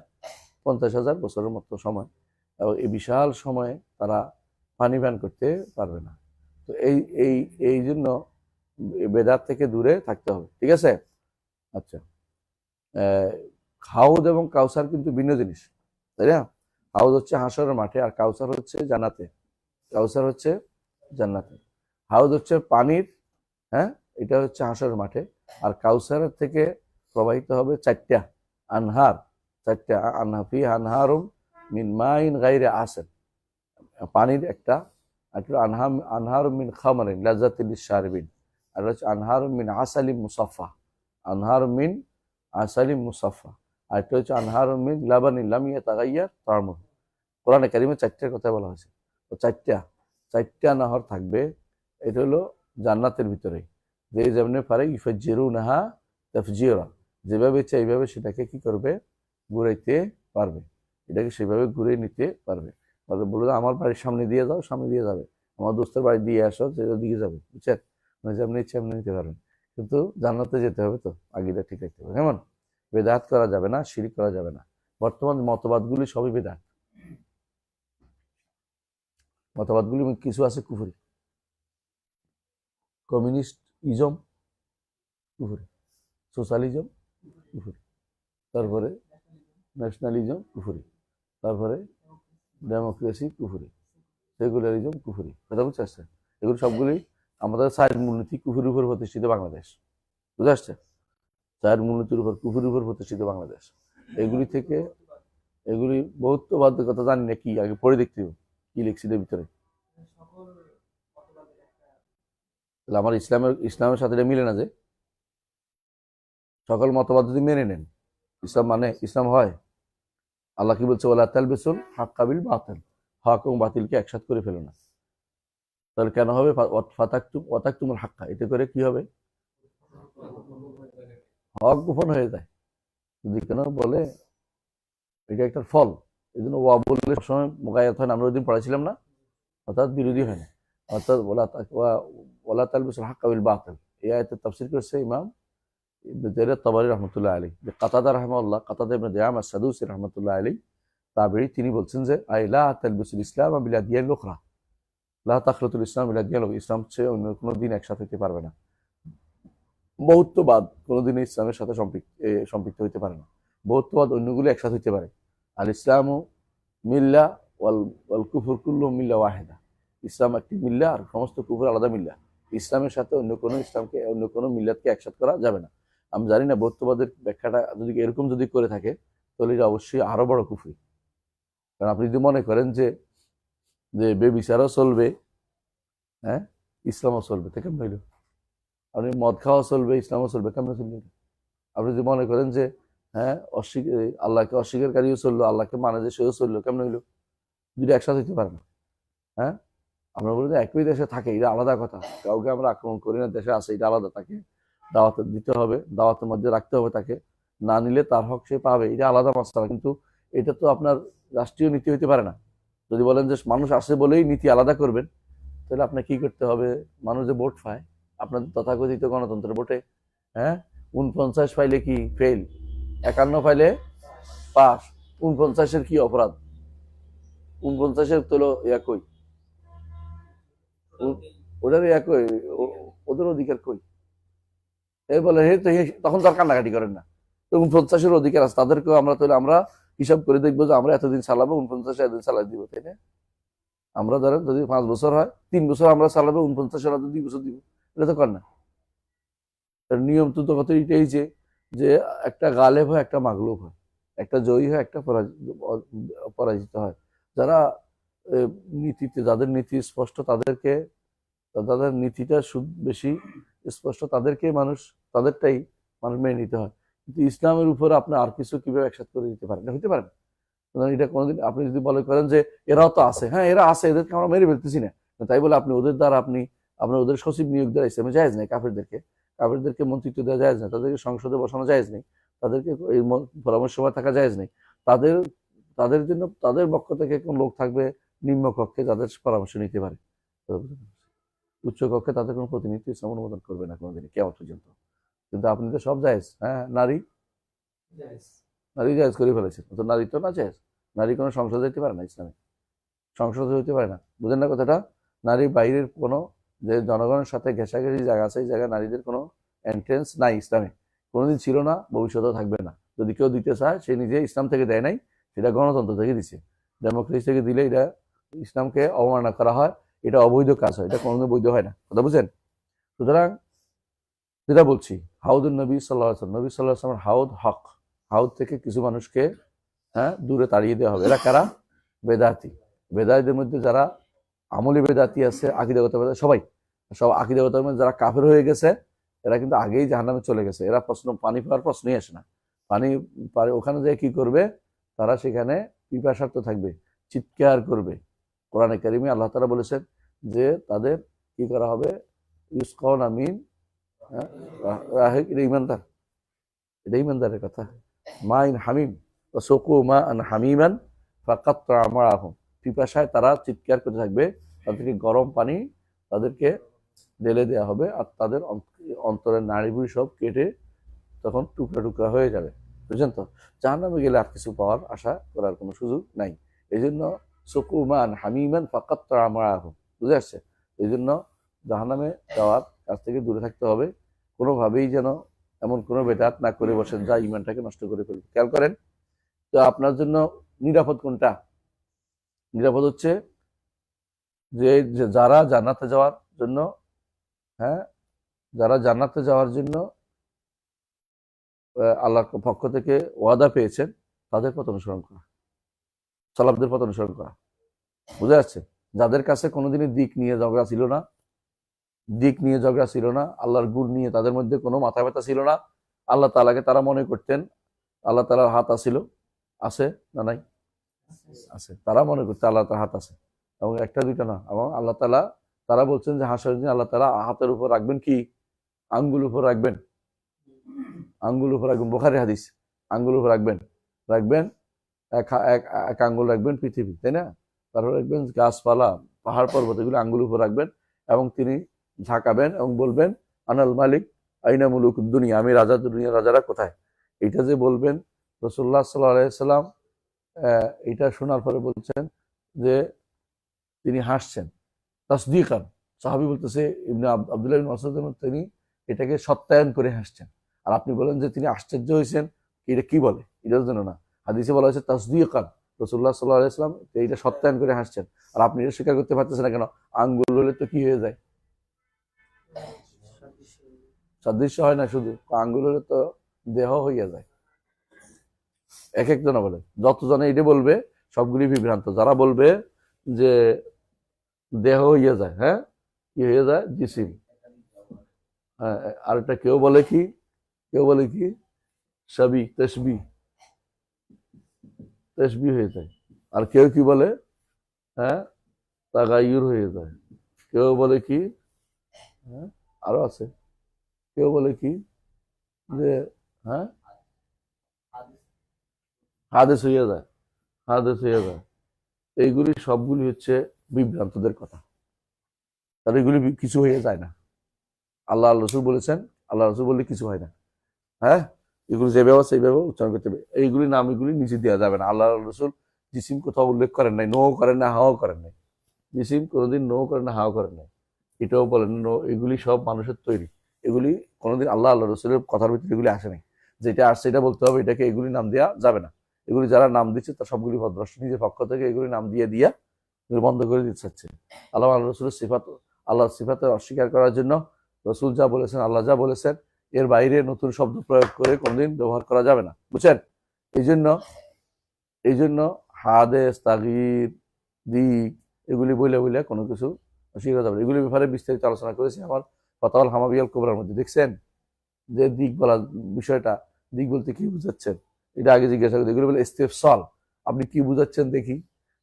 50,000 বছরের মতো সময়, এবং এই বিশাল সময়ে তারা পানি পান করতে পারবে না। তো এই এই এই জন্য বেদাত থেকে দূরে থাকতে হবে, ঠিক আছে? আচ্ছা, হাউদ এবং কাউসার কিন্তু ভিন্ন জিনিস, তাই না? হাউদ হচ্ছে হাসরের মাঠে, আর কাউসার হচ্ছে জান্নাতে। কাউসার হচ্ছে জান্নাতে, হাউদ হচ্ছে পানির, হ্যাঁ, এটা হচ্ছে হাসরের মাঠে। আর কাউসারের থেকে প্রবাহিত হবে চারটা আনহার, চারটা আনহাফি আনহারুম মিন মাইন গাইরে আসেন, পানির একটা, আনহারুম মিন খামারিন লাজ্জাতিল লিশারিবিন, আর হচ্ছে আনহারুম মিন আসালিম মুসাফফা, আনহারুম মিন আসালিম মুসাফফা, আর একটা হচ্ছে আনহারুম মিন লাবানিন লাম ইয়াতাগাইয়ার তা'আমুহু। কোরআনে কারিমে চারটার কথা বলা হয়েছে। তো চারটা নহর থাকবে, এটা হলো জান্নাতের ভিতরে। যে যেমনি পারে ইউফাজ্জিরুনাহা তাফজিরা, যেভাবে চাই এইভাবে সেটাকে কি করবে? ঘুরাইতে পারবে, এটাকে সেভাবে ঘুরে নিতে পারবে। বলবে আমার বাড়ির সামনে দিয়ে যাও, সামনে দিয়ে যাবে, আমার দোস্তের বাড়ি দিয়ে আসো, যেটা দিকে যাবে, বুঝছেন? যেমনি ইচ্ছে এমনি নিতে পারবেন। কিন্তু জান্নাতে যেতে হবে, তো আগেটা ঠিক রাখতে হবে। কেমন? বেদাত করা যাবে না, শিরক করা যাবে না। বর্তমান মতবাদগুলি সবই বেদাত। মতবাদগুলি কিছু আছে কুফরি, কমিউনিস্ট ইজম কুফরি, সোশ্যালিজম কুফরি, তারপরে ন্যাশনালিজম কুফরি, তারপরে ডেমোক্রেসি কুফরি, সেকুলারিজম কুফরি। কথা বুঝতে আসছে? এগুলো সবগুলি আমাদের চায়ের মূলনীতি কুফুরির উপর প্রতিষ্ঠিত বাংলাদেশ, বুঝতে আসছে? চায়ের মূলনীতির উপর কুফুরির উপর প্রতিষ্ঠিত বাংলাদেশ। এগুলি বহুত্ববাদের কথা জানি না, কি আগে পড়ে দেখতে হবে কি লিখছি এর ভিতরে। তাহলে আমার ইসলামের সাথে এটা মিলে না, যে সকল মতবাদ যদি মেনে নেন ইসলাম মানে ইসলাম হয়। আল্লাহ কি বলছে? ওয়ালা তালবিসুল হাক্কা বিল বাতিল, হক এবং বাতিলকে একসাথে করে ফেলো না। তাহলে কেন হবে? ওয়াতাকতুমুল হাক্কা, এতে করে কি হবে? হক গোপন হয়ে যায়। যদি কেন বলে এটা একটা ফল, এই জন্য ওয়া বললে সবসময় মুগায়াত হয় না, আমরা ওই দিন পড়াইছিলাম না, অর্থাৎ বিরোধী হয় না। অর্থাৎ ওয়ালা তালবিসুল হাক্কা বিল বাতিল, এই আয়াতের তাফসীর করেছে ইমাম ইবনে জারীর তাবারী রাহমাতুল্লাহ আলাইহি, যে কাতাদা রাহিমাহুল্লাহ, কাতাদা ইবনে দিআমা আস-সাদুসি রাহমাতুল্লাহ আলাইহি তাবেঈ, তিনি বলছেন যে আই লা তালবিসুল ইসলাম বিল আদিয়াল উখরা, লা তাখলুতুল ইসলাম বিল আদিয়াল, ইসলাম চেয়ে অন্য কোনো দিন একসাথে হতে পারবে না। বহুত্ববাদ কোনোদিন ইসলামের সাথে সম্পৃক্ত হইতে পারে না। বহুত্ববাদ অন্যগুলো একসাথে হইতে পারে। আল ইসলামু মিল্লা ওয়াল কুফর কুল্লু মিল্লা ওয়াহিদা, ইসলাম একটি মিল্লা, আর সমস্ত কুফর আলাদা মিল্লা। ইসলামের সাথে অন্য কোনো মিল্লাতকে একসাথে করা যাবে না। আমি জানি না বৌদ্ধবাদের ব্যাখ্যাটা যদি এরকম যদি করে থাকে, তাহলে এটা অবশ্যই আরো বড় কুফরি। কারণ আপনি যদি মনে করেন যে বেবিচারও চলবে, হ্যাঁ, ইসলামও চলবে, তো কেমন হইল? আপনি মদ খাওয়া চলবে, ইসলামও চলবে, কেমন চলবে? আপনি যদি মনে করেন যে হ্যাঁ, আল্লাহকে অস্বীকারীও চললো, আল্লাহকে মানে যে সেও চললো, কেমন হইলো? দুটো একসাথে হইতে পারে না। হ্যাঁ, আমরা বলি যে একই দেশে থাকে, এটা আলাদা কথা, কাউকে আমরা আক্রমণ করি না, দেশে আসে, এটা আলাদা। তাকে দাওয়াত দিতে হবে, দাওয়াতের মধ্যে রাখতে হবে, তাকে না নিলে তার হক সে পাবে, এটা আলাদা মাসলা। কিন্তু এটা তো আপনার রাষ্ট্রীয় নীতি হইতে পারে না। যদি বলেন যে মানুষ আসে বলেই নীতি আলাদা করবেন, তাহলে আপনার কি করতে হবে? মানুষ যে ভোট পায় আপনাদের তথাকথিত গণতন্ত্রের ভোটে, হ্যাঁ, 49 পাইলে কি ফেল, 51 পাইলে পাস, 49-এর কি অপরাধ? 49-এর তো একই। ওটারই একই, ওদের অধিকার কই? এই বলে হে তো তখন তার কান্নাকাটি করেন না। তো 49-এর অধিকার আছে তাদেরকেও আমরা, তাহলে আমরা হিসাব করে দেখবো যে আমরা এতদিন চালাবো, 49 এতদিন চালাই দিব, তাই না? আমরা ধরেন যদি 5 বছর হয়, 3 বছর আমরা চালাবো, 49 আর 2 বছর দিব, এটা তো কর না। নিয়ম তো কত এটাই যে একটা গালেব হয়, একটা মাগলুব হয়, একটা জয়ী হয়, একটা পরাজিত হয়। যারা নীতিতে, যাদের নীতি স্পষ্ট, তাদেরকে, তাদের নীতিটা বেশি স্পষ্ট, তাদেরকে মানুষ, তাদেরটাই মানুষ মেনে নিতে হয়। কিন্তু ইসলামের উপরে আপনি আর কিছু কিভাবে একসাথে করে দিতে পারেন? হইতে পারেন? এটা কোনোদিন আপনি যদি বলে করেন যে এরাও তো আছে, হ্যাঁ এরা আছে, এদেরকে আমরা মেরে ফেলতেছি না, তাই বলে আপনি ওদের দ্বারা আপনার ওদের সচিব নিয়োগ দেওয়া ইসলামে জায়েজ নেই। কাফেরদেরকে মন্ত্রিত্ব দেওয়া জায়েজ নেই, তাদেরকে সংসদে বসানো জায়েজ নেই, তাদেরকে এই পরামর্শ সভায় থাকা জায়েজ নেই। তাদের তাদের জন্য তাদের পক্ষ থেকে কোন লোক থাকবে নিম্ন কক্ষে, তাদের পরামর্শ নিতে পারে। উচ্চ কক্ষে তাদের কোনো প্রতিনিধি ইসলাম অনুমোদন করবে না কোনোদিনই, কেমন পর্যন্ত। কিন্তু আপনি তো সব জায়েজ, হ্যাঁ নারী নারী জায়েজ করে ফেলেছেন, তো নারী তো না জায়েজ। নারী কোনো সংসদে যেতে পারে না ইসলামে, সংসদে হইতে পারে না, বুঝেন না কথাটা? নারী বাইরের কোনো, যে জনগণের সাথে ঘেঁষাঘেঁষি জায়গা আছে, এই জায়গায় নারীদের কোনো এন্ট্রেন্স নাই ইসলামে, কোনোদিন ছিল না, ভবিষ্যতেও থাকবে না। যদি কেউ দিতে চায়, সে নিজে ইসলাম থেকে দেয় নাই, সেটা গণতন্ত্র থেকে দিছে। ডেমোক্রেসি থেকে দিলে এটা ইসলামকে অবমাননা করা হয়, এটা অবৈধ কাজ হয়, এটা কোনোদিন বৈধ হয় না, কথা বুঝেন? সুতরাং যেটা বলছি, হাউদুল নবী সাল্লাহ আসলাম, নবী সাল্লাহ আসলামের হাউদ হক, হাউদ থেকে কিছু মানুষকে দূরে তাড়িয়ে দেওয়া হবে। এরা কারা? বেদাতি। বেদাতিদের মধ্যে যারা আমলি বেদাতি আছে, আকীদাগত বেদাতি, সব আকীদাগত মধ্যে যারা কাফের হয়ে গেছে, এরা কিন্তু আগেই জাহান্নামে চলে গেছে। এরা পানি পাওয়ার প্রশ্নই আসে না। পানি ওখানে যেয়ে কি করবে? তারা সেখানে পিপাসার্থ থাকবে, চিৎকার করবে। কোরআনে কারিমে আল্লাহ তাআলা বলেছেন যে তাদের কি করা হবে? ইউসকাউনা মিন, এটা ইমানদার, এটা ইমানদারের কথা। মাইন হামিম, সকু মা আন হামিমান ফাকাত্তা আমারাহুম, পিপাসায় তারা চিৎকার করতে থাকবে, তাদেরকে গরম পানি তাদেরকে ঢেলে দেওয়া হবে, আর তাদের অন্তরের নাড়িভুড়ি সব কেটে তখন টুকরা টুকরা হয়ে যাবে। বুঝছেন তো? জাহান্নামে গেলে আর কিছু পাওয়ার আশা করার কোনো সুযোগ নাই। এই জন্য সকু মান হামিমান ফাকাত্তা আমারাহুম, বুঝে আসছে? এই জন্য জাহান্নামে যাওয়ার কাছ থেকে দূরে থাকতে হবে। কোনোভাবেই যেন এমন কোনো বেদাত না করে বসেন যা ইমানটাকে নষ্ট করে ফেলবে। খেয়াল করেন তো, আপনার জন্য নিরাপদ কোনটা? নিরাপদ হচ্ছে যে যারা জান্নাতে যাওয়ার জন্য, হ্যাঁ, যারা জান্নাতে যাওয়ার জন্য আল্লাহর পক্ষ থেকে ওয়াদা পেয়েছেন, তাদের পথ অনুসরণ করা, সালাফদের পথ অনুসরণ করা। বুঝে যাচ্ছে? যাদের কাছে কোনোদিনই দিক নিয়ে ঝগড়া ছিল না, আল্লাহর গুণ নিয়ে তাদের মধ্যে কোনো মাথা ব্যথা ছিল না, আল্লাহ তাআলাকে তারা মনে করতেন আল্লাহ তাআলার হাত আছে না নাই? আছে। তারা মনে করতে আল্লাহ তাআলার হাত আছে, এবং একটা দুইটা না, এবং আল্লাহ তাআলা, তারা বলছেন যে হাসরের দিন আল্লাহ তাআলা হাতের উপর রাখবেন কি? আঙ্গুল উপর রাখবেন, বুখারী হাদিস। আঙ্গুল উপর রাখবেন এক আঙ্গুল রাখবেন পৃথিবী, তাই না? তারপর রাখবেন গাছপালা, পাহাড় পর্বত, এগুলো আঙ্গুল উপর রাখবেন, এবং তিনি ঝাঁকাবেন এবং বলবেন আনাল মালিক আইনা মুলুক দুনিয়া, আমি রাজা, দুনিয়ার রাজারা কোথায়? এটা যে বলবেন, রাসূলুল্লাহ সাল্লাল্লাহু আলাইহি ওয়াসাল্লাম এটা শোনার পরে বলছেন যে তিনি হাসছেন তাসদীকান। সাহাবী বলতেছে, ইবনে আব্দুল্লাহ ইবনে মাসউদ, তিনি এটাকে সত্যায়ন করে হাসছেন। আর আপনি বলেন যে তিনি আশ্চর্য হয়েছেন, এটা কি বলে? এটার জন্য না, হাদিসে বলা হয়েছে তাসদীকান, রাসূলুল্লাহ সাল্লাল্লাহু আলাইহি ওয়াসাল্লাম এইটা সত্যায়ন করে হাসছেন। আর আপনি এটা স্বীকার করতে পারতেছেন না কেন? আঙ্গুল হলে তো কি হয়ে যায়? সাদৃশ্য হয় না, শুধু আঙ্গুল হলে তো দেহ হইয়া যায়। এক একজনে বলে, যতজনে এটা বলবে সবগুলি বিভ্রান্ত। যারা বলবে যে দেহ হইয়া যায়, হ্যাঁ, কি হয়ে যায়? জিসিম। হ্যাঁ, আর একটা কেউ বলে কি সাবি, তসবি হয়ে যায়। আর কেউ কি বলে? হ্যাঁ, তাগায়ুর হয়ে যায়। কেউ বলে কি, হ্যাঁ, আরো আছে, কেউ বলে কি যে, হ্যাঁ, হাদেস হইয়া যায়, এইগুলি সবগুলি হচ্ছে বিভ্রান্তদের কথা। তার এগুলি কিছু হয়ে যায় না। আল্লাহ রসুল বলেছেন, আল্লাহ রসুল বললে কিছু হয় না। হ্যাঁ, এগুলো যে ব্যবস্থা এইভাবে উচ্চারণ করতে হবে। এইগুলি নাম, এগুলি নিচে দেওয়া যাবে না। আল্লাহ রসুল জিসিম কোথাও উল্লেখ করেন নাই, নো করেন না, হাও করেন নাই। জিসিম কোনোদিন নো করেন না, হাও করেন নাই। এটাও বলেন এগুলি সব মানুষের তৈরি। এগুলি কোনোদিন আল্লাহ আল্লাহ রসুলের কথার ভিতরে এগুলি আসে নাই, যেটা আসছে এটা বলতে হবে, এটাকে এগুলি নাম দেওয়া যাবে না। এগুলি যারা নাম দিচ্ছে তার সবগুলি ভদ্রষ্ট, নিজের পক্ষ থেকে এগুলি নাম দিয়ে এগুলি বন্ধ করে দিতে চাচ্ছে। আল্লাহ আল্লাহ রসুলের সিফাত, আল্লাহর সিফাতে অস্বীকার করার জন্য রসুল যা বলেছেন, আল্লাহ যা বলেছেন, এর বাইরে নতুন শব্দ প্রয়োগ করে কোনোদিন ব্যবহার করা যাবে না, বুঝছেন? এই জন্য হাদেস, তাগির, দিক এগুলি বইলে বইলে কোনো কিছু অস্বীকার যাবে না। এগুলির ব্যাপারে বিস্তারিত আলোচনা করেছি আমার ফাতাওয়াল হামাবিয়াল কুবরার মধ্যে। দেখছেন যে দিক বলা বিষয়টা, দিক বলতে কি বুঝাচ্ছেন এটা আগে জিজ্ঞাসা করি। এগুলো বলে ইস্তেফসাল, আপনি কি বুঝাচ্ছেন দেখি।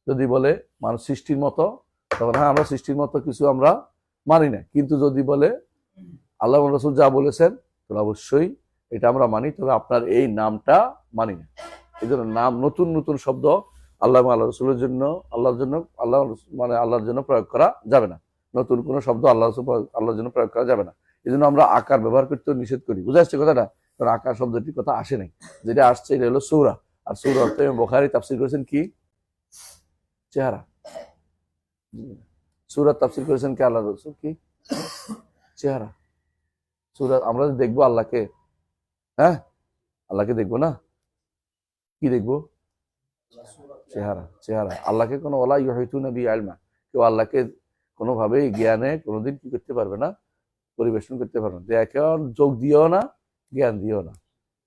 যদি বলে মানুষ সৃষ্টির মতো, তখন হ্যাঁ আমরা সৃষ্টির মতো কিছু আমরা মানি না, কিন্তু যদি বলে আল্লাহ রাসূল যা বলেছেন তাহলে অবশ্যই এটা আমরা মানি, তবে আপনার এই নামটা মানি না। এই জন্য নাম, নতুন নতুন শব্দ আল্লাহ আল্লাহ রসুলের জন্য, আল্লাহর জন্য, আল্লাহর জন্য প্রয়োগ করা যাবে না। নতুন কোনো শব্দ আল্লাহর জন্য প্রয়োগ করা যাবে না। এই জন্য আমরা আকার ব্যবহার করতে নিষেধ করি। বুঝে আসছে কথাটা? কারণ আকার শব্দটির কথা আসে নাই, যেটা আসছে এটা হলো সূরা। আর সূরা অর্থ বুখারী তাফসীর করেছেন কি? চেহারা। সূরা তাফসীর করেছেন কি আল্লাহ রসুল? কি? চেহারা। সূরা আমরা দেখবো আল্লাহকে, হ্যাঁ আল্লাহকে দেখবো না, কি দেখবো? চেহারা। চেহারা। আল্লাহকে কোনো ওয়ালা ইউহিতুনা বি ইলমা, কেউ আল্লাহকে কোনোভাবেই জ্ঞানে কোনোদিন কি করতে পারবে না, পরিবেশন করতে পারবে না। দেখার যোগ দিও না, জ্ঞান দিও না,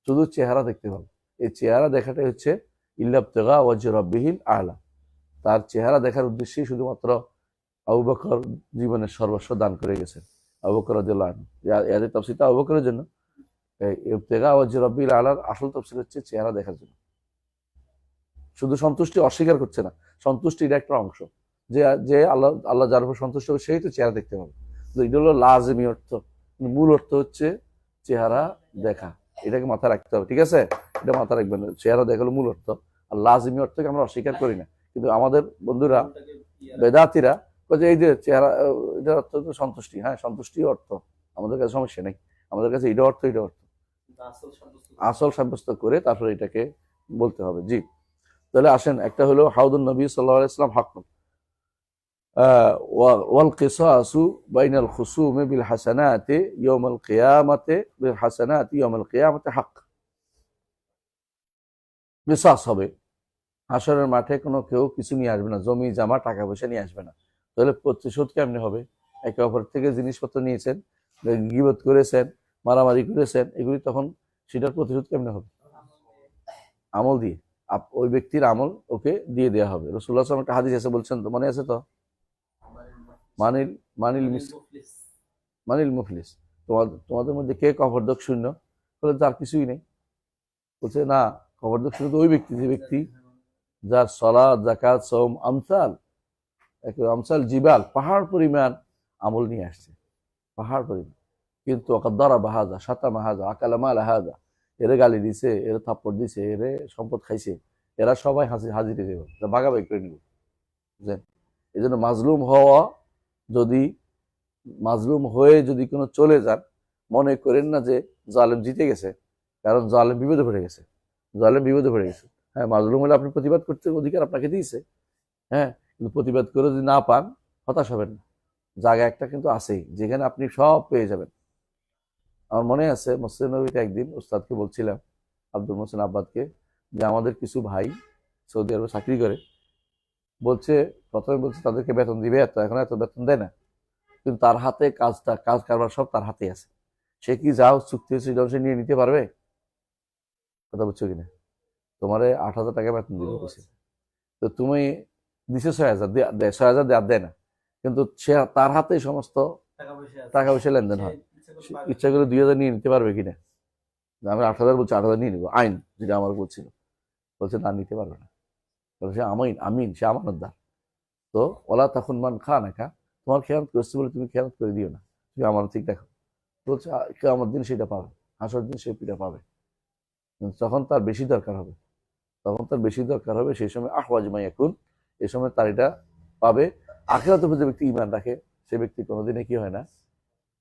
শুধু চেহারা দেখতে পাবে। এই চেহারা দেখাটাই হচ্ছে ইল্লাবতিগা ওয়াজহি রাব্বিহিল আ'লা। তার চেহারা দেখার উদ্দেশ্যেই শুধুমাত্র আবু বকর জীবনের সর্বস্ব দান করে গেছেন। আবু বকর রাদিয়াল্লাহু আনহু, এর তাফসীরটা আবু বকরের জন্য। এই ইবতিগা ওয়াজহি রাব্বিল আ'লার আসল তাফসীর হচ্ছে চেহারা দেখার জন্য। শুধু সন্তুষ্টি অস্বীকার করছে না, সন্তুষ্টির একটা অংশ। যে যে আল্লাহ আল্লাহ যার উপর সন্তুষ্ট হবে সেই তো চেহারা দেখতে পাবে। তো এটা হলো লাজিমি অর্থ, মূল অর্থ হচ্ছে চেহারা দেখা। এটাকে মাথায় রাখতে হবে, ঠিক আছে? এটা মাথায় রাখবেন, চেহারা দেখা হলো মূল অর্থ। আর লাজিমি অর্থকে আমরা অস্বীকার করি না, কিন্তু আমাদের বন্ধুরা বেদাতিরা বলছে এই যে চেহারা, এটার অর্থ তো সন্তুষ্টি। হ্যাঁ সন্তুষ্টি অর্থ, আমাদের কাছে সমস্যা নেই, আমাদের কাছে এটা অর্থ, এটা অর্থ আসল সাব্যস্ত করে তারপরে এটাকে বলতে হবে। জি, তাহলে আসেন, একটা হলো হাউদুন নবী সাল্লাল্লাহু আলাইহি ওয়াসাল্লাম হাক্কুন, ওয়াল কিসাসু বাইনাল খুসুমি বিল হাসানাতি ইয়াউমাল কিয়ামাতি, বিল হাসানাতি ইয়াউমাল কিয়ামাতি হক। কিসাস হবে হাসরের মাঠে, কোনো কেউ কিছু নিয়ে আসবে না, জমি জামা টাকা পয়সা নিয়ে আসবে না। তাহলে প্রতিশোধ কেমনে হবে? একে অপর থেকে জিনিসপত্র নিয়েছেন, গীবত করেছেন, মারামারি করেছেন, এগুলি তখন সেটার প্রতিশোধ কেমনে হবে? আমল দিয়ে, ওই ব্যক্তির আমল ওকে দিয়ে দেওয়া হবে। রাসূলুল্লাহ সাল্লাল্লাহু আলাইহি ওয়াসাল্লাম একটা হাদিস আছে, বলছেন তো, মনে আছে তো? মানিল মানিল মানিল মুফলিস, তোমাদের মধ্যে কে কবরদক শূন্য? বলে তার কিছুই নেই। বলছে না, কবরদক শূন্য তো ওই ব্যক্তি, যে ব্যক্তি যার সালাত, যাকাত, সওম আমসাল জিবাল, পাহাড় পরিমাণ আমল নিয়ে আসছে, পাহাড় পরিমাণ, কিন্তু অকাদ্দারা বাহাজা, সাতা মাহাজা, আকালা মাল হাজা, এরে গালি দিছে, এরে থাপ্পড় দিছে, এরে সম্পদ খাইছে, এরা সবাই হাজিরে দেব, ভাগাভাগি করে নিব। বুঝলেন? এই জন্য মাজলুম হয়ে যদি কোনো চলে যান, মনে করেন না যে জালেম জিতে গেছে, কারণ জালেম বিপদে পড়ে গেছে। হ্যাঁ, মাজলুম হলে আপনি প্রতিবাদ করতে অধিকার আপনাকে দিয়েছে, হ্যাঁ, কিন্তু প্রতিবাদ করে যদি না পান হতাশ হবেন না। জায়গা একটা কিন্তু আছেই যেখানে আপনি সব পেয়ে যাবেন। আমার মনে আছে মসজিদ নবীতে একদিন উস্তাদকে বলছিলাম, আব্দুল মোহসেন আব্বাদকে, যে আমাদের কিছু ভাই সৌদি আরবে চাকরি করে, বলছে প্রথমে বলছে তাদেরকে বেতন দিবে, এখন এত বেতন দেয় না, কিন্তু তার হাতে কাজ কারবার সব তার হাতে আছে। সে কি যা চুক্তি হয়েছে সে নিয়ে নিতে পারবে? কথা বুঝছো কিনা? তোমারে 8,000 টাকা বেতন দিবে বলছে, তো তুমি দিছে 6,000, দেয় 6,000 দেয় না, কিন্তু সে তার হাতে সমস্ত টাকা পয়সা লেনদেন হয়। ইচ্ছা করে 2,000 নিয়ে নিতে পারবে কিনা? আমি 8,000 বলছি, 8,000 নিয়ে নিবো, আইন যেটা আমার বলছিল। বলছে না, নিতে পারবে না। সে আমিন, সে আমানতদার। তো ওলা তখন মান খা না খা, তোমার খেয়ানত করছে বলে তুমি খেয়ানত করে দিও না, তুমি আমার ঠিক দেখো। বলছে কিয়ামত দিন সেটা পাবে, হাসর দিন সে পিঠা পাবে, তখন তার বেশি দরকার হবে, সেই সময় আহওয়াজমা ইয়াকুন, এই সময় তার এটা পাবে। আখিরাত উপর যে ব্যক্তি ঈমান রাখে, সে ব্যক্তি কোনোদিনই কি হয় না,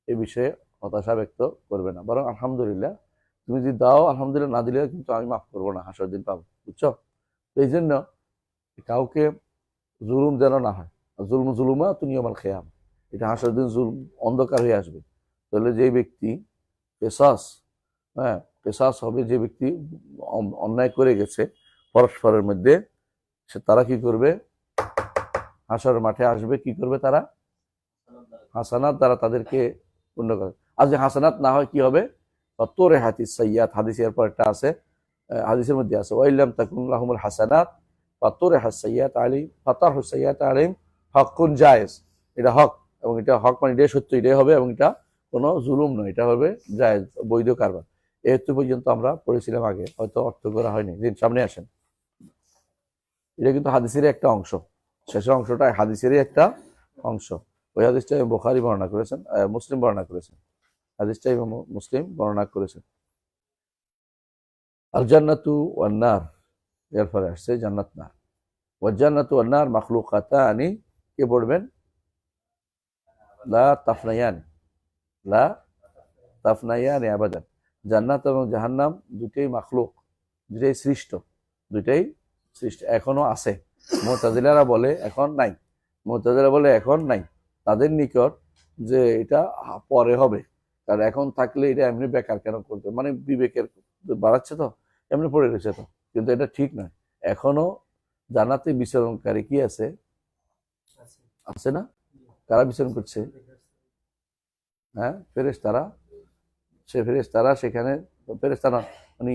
এই বিষয়ে হতাশা ব্যক্ত করবে না, বরং আলহামদুলিল্লাহ, তুমি যদি দাও আলহামদুলিল্লাহ, না দিলে কিন্তু আমি মাফ করবো না, হাসর দিন পাবো। বুঝছো? এই জন্য কাউকে জুলুম যেন না হয়, জুলমা তুমি আমার খেয়াম, এটা হাসরের দিন অন্ধকার হয়ে আসবে। তাহলে যে ব্যক্তি কেসাস, হ্যাঁ কেসাস হবে, যে ব্যক্তি অন্যায় করে গেছে পরস্পরের মধ্যে, তারা কি করবে? হাসরের মাঠে আসবে, কি করবে তারা? হাসানাত দ্বারা তাদেরকে পূর্ণ করে। আর যে হাসানাত না হয় কি হবে? তোরে হাতিস সাইয়াত, হাদিসের পর একটা আছে, হাদিসের মধ্যে আছে ওয়াইল্লাম তাকুন লাহুমুল হাসানাত ফাতুরে হাসাইয়াত আলী ফাতার হুসাইয়াত আলিম হকুন জায়েজ। এটা হক, এবং এটা হক মানে এটাই সত্য, এটাই হবে, এবং এটা কোনো জুলুম নয়, এটা হবে জায়েজ, বৈধ কারবার। এই পর্যন্ত আমরা পড়েছিলাম আগে, হয়তো অর্থ করা হয়নি। দিন সামনে আসেন। এটা কিন্তু হাদিসেরই একটা অংশ, শেষের অংশটা হাদিসেরই একটা অংশ। ওই হাদিসটা বুখারী বর্ণনা করেছেন, মুসলিম বর্ণনা করেছেন, হাদিসটা মুসলিম বর্ণনা করেছেন। আল জান্নাতু ওয়ান নার, এর পরে আসছে জান্নাত নার। ওয়াল জান্নাতু ওয়ান নার মাখলুকাতানি, কে পড়বেন? লা তাফনায়ানি, লা তাফনায়ানি আবাদান। জান্নাত এবং জাহান্নাম দুটোই মাখলুক, দুটোই সৃষ্ট, দুটোই সৃষ্ট, এখনো আছে। মুতাজিলারা বলে এখন নাই, মুতাজিলা বলে এখন নাই। তাদের নিকট যে এটা পরে হবে, কারণ এখন থাকলে এটা এমনি বেকার কেন করতে, মানে বিবেকের বাড়াচ্ছে তো, এমনি পড়ে রয়েছে তো, কিন্তু এটা ঠিক নয়। এখনো জান্নাতে বিচরণকারী কি আছে? আছে না? কারা বিচরণ করছে? হ্যাঁ, ফেরেশতারা। সে ফেরেশতারা সেখানে, ফেরেশতারা মানে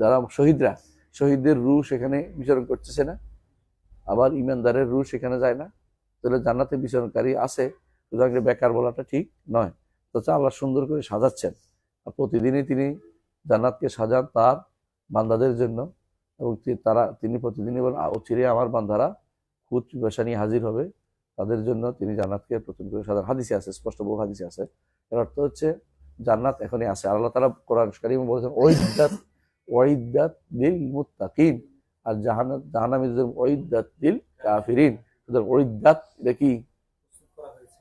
যারা শহীদরা, শহীদদের রূহ সেখানে বিচরণ করতেছে না? আবার ইমানদারের রূহ সেখানে যায় না? তাহলে জান্নাতে বিচরণকারী আছে, সুতরাং বেকার বলাটা ঠিক নয়। তো আল্লাহ সুন্দর করে সাজাচ্ছেন, আর প্রতিদিনই তিনি জান্নাতকে সাজান তার বান্দাদের জন্য, এবং তিনি প্রতিদিনই বলেন অচিরে আমার বান্দারা খুদ পিপাসা নিয়ে হাজির হবে, তাদের জন্য তিনি জান্নাতকে প্রথম করে সাজান। হাদিসে আছে, স্পষ্ট বহু হাদিসে আছে। এর অর্থ হচ্ছে জান্নাত এখনই আছে। আল্লাহ তাআলা কোরআন কারীমে বলেছেন ওয়াইদাত লিল মুত্তাকিন, আর জাহান্নামীদের ওয়াইদাত লিল কাফিরিন। ওয়াইদাত এটা কি?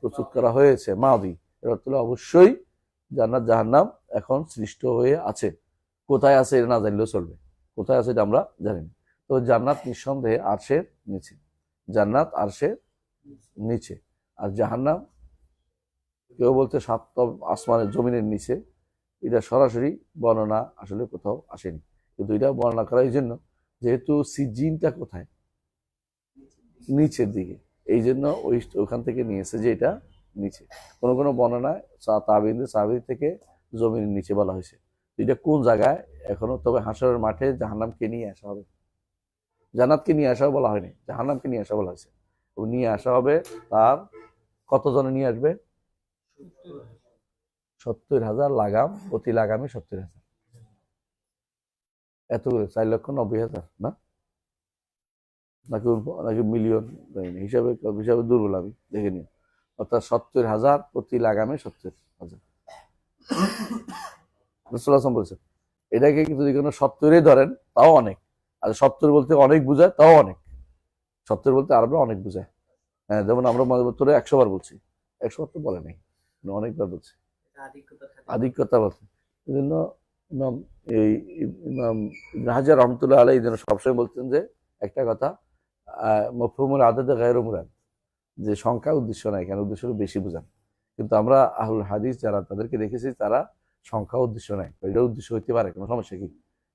প্রস্তুত করা হয়েছে, মাদি। এর অর্থ হলো অবশ্যই জান্নাত জাহান্নাম এখন সৃষ্ট হয়ে আছে। কোথায় আছে এটা না জানলেও চলবে, কোথায় আছে এটা আমরা জানি না। তো জান্নাত নিঃসন্দেহে আরশের নিচে, জান্নাত আরশের নিচে, আর জাহান্নাম কেউ বলতে সাতম আসমানের জমিনের নিচে। এটা সরাসরি বর্ণনা আসলে কোথাও আসেনি, কিন্তু এটা বর্ণনা করা এই জন্য যেহেতু সিজিনটা কোথায়? নিচের দিকে, এই জন্য ওইখান থেকে নিয়েছে যে এটা নিচে। কোনো কোনো বর্ণনায় তাবিঈন থেকে জমিনের নিচে বলা হয়েছে। এটা কোন জায়গায় এখনো? তবে হাশরের মাঠে জাহান্নামকে নিয়ে আসা হবে, জান্নাতকে নিয়ে আসা বলা হয়নি, জাহান্নামকে নিয়ে আসা বলা হয়েছে। নিয়ে আসা হবে, তার কতজনে নিয়ে আসবে? 70,000 লাগাম, প্রতি লাগামে 70,000, এতগুলো 4,90,000 না, নাকি মিলিয়ন, হিসাবে হিসাবে দুর্বল, আমি দেখে নিই। অর্থাৎ 70,000 প্রতি লাগামে 70,000 রাসূলুল্লাহ বলছেন। এটাকে যদি কোনো 70 ধরেন তাও অনেক, আর 70 বলতে অনেক বোঝায়, তাও অনেক। 70 বলতে আরবরা অনেক বোঝায়। হ্যাঁ, যেমন আমরা মধ্যে 100 বার বলছি, 100 বার তো বলে নাই, অনেকবার বলছি, আধিক্যতা বলছে। এই জন্য ইমাম ইবনে হাজার রহমতুল্লাহ আলাইহি যেন সবসময় বলতেন যে একটা কথা, মফহুমুল আদাদে গায়রু মুরাদ, যে সংখ্যা উদ্দেশ্য নাই, কেন উদ্দেশ্য হলো বেশি বোঝান। কিন্তু আমরা আহলুল হাদিস যারা, তাদেরকে দেখেছি তারা সংখ্যা উদ্দেশ্য নাই, এটা উদ্দেশ্য হইতে পারে, কোনো সমস্যা কি?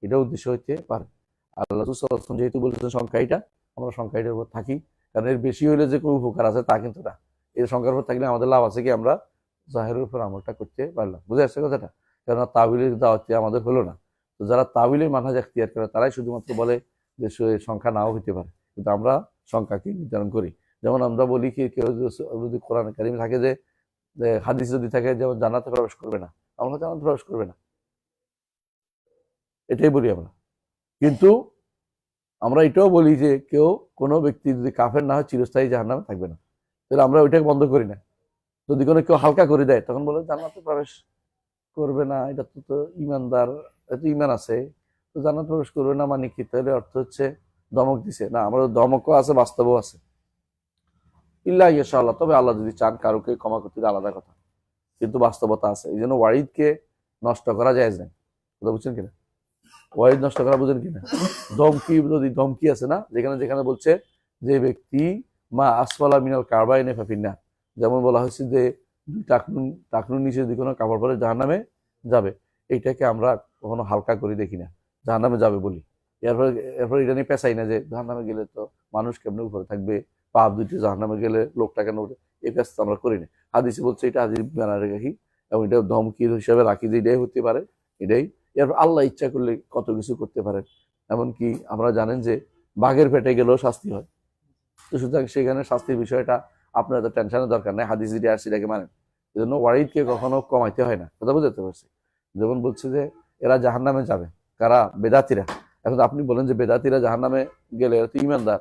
এটা উদ্দেশ্য হইতে পারে। আল্লাহ রাসূল সাল্লাল্লাহু আলাইহি ওয়াসাল্লাম যেহেতু বলেছেন সংখ্যা এটা, আমরা সংখ্যাটার উপর থাকি, কারণ এর বেশি হইলে যে কোনো উপকার আছে তা কিন্তু না। এর সংখ্যার উপর থাকলে আমাদের লাভ আছে কি? আমরা জাহেরের উপর আমলটা করতে পারলাম। বুঝে আসছে কথাটা? কেননা তাবিলের দাওয়াতে আমাদের হলো না। তো যারা তাবিলের মানহাজ এখতিয়ার করে তারাই শুধুমাত্র বলে যে সংখ্যা নাও হইতে পারে, কিন্তু আমরা সংখ্যাকে নির্ধারণ করি। যেমন আমরা বলি কি, কেউ যদি কোরআন কারীমে থাকে যে হাদিস যদি থাকে যেমন জান্নাতে প্রবেশ করবে না, আমরা জান্নাতে প্রবেশ করবে না, এটাই বলি আমরা। কিন্তু আমরা এটাও বলি যে কেউ, কোনো ব্যক্তি যদি কাফের না হয় চিরস্থায়ী জাহান্নামে থাকবে না, তাহলে আমরা ওইটাকে বন্ধ করি না। যদি কোনো কেউ হালকা করে দেয় তখন বলে জান্নাতে প্রবেশ করবে না, এটা তো ইমানদার, এত ইমান আছে, তো জান্নাতে প্রবেশ করবে না মানে কি? তাহলে অর্থ হচ্ছে ধমক দিছে না? আমাদের ধমকও আছে, বাস্তবও আছে। ইল্লা ইনশাআল্লাহ, তবে আল্লাহ যদি চান কারোকে ক্ষমা করতে, আলাদা কথা, কিন্তু বাস্তবতা আছে। এই জন্য ওয়াইদকে নষ্ট করা যায় না, কথা বুঝছেন কিনা? ওয়াইদ নষ্ট করা বুঝেন কিনা? ধমকি, যদি ধমকি আছে না, যেখানে যেখানে বলছে যে ব্যক্তি মা আসফালা মিনাল কারবাইনে ফাফিন্নার, যেমন বলা হয়েছে যে দুই টাকনুর নিচে যদি কোনো কাপড় পরে জাহান্নামে যাবে, এইটাকে আমরা কখনো হালকা করে দেখি না, জাহান্নামে যাবে বলি। এরপরে এরপরে এটা নিয়ে পেঁচাই না যে জাহান্নামে গেলে তো মানুষ কেমনে উপরে থাকবে, পাপ দুইটি জাহান্নামে গেলে লোকটা কেন উঠে, এই কাজ আমরা করি না। হাদিসে বলছে এটা হাদিস বানায় রাখি এবং এটা ধমকির হিসাবে রাখি যে এটাই হতে পারে, এটাই। এরপর আল্লাহ ইচ্ছা করলে কত কিছু করতে পারেন। এমনকি আমরা জানেন যে বাঘের পেটে গেলেও শাস্তি হয়। তো সুতরাং সেখানে শাস্তির বিষয়টা আপনার তো টেনশনের দরকার নেই, হাদিস যেটা আর সেটাকে মানেন। এই জন্য ওয়াইদকে কখনো কমাইতে হয় না, কথা বুঝতে পারছি। যেমন বলছে যে এরা জাহান্নামে যাবে, কারা? বেদাতিরা। এখন আপনি বলেন যে বেদাতিরা জাহান্নামে গেলে এরা তো ইমানদার,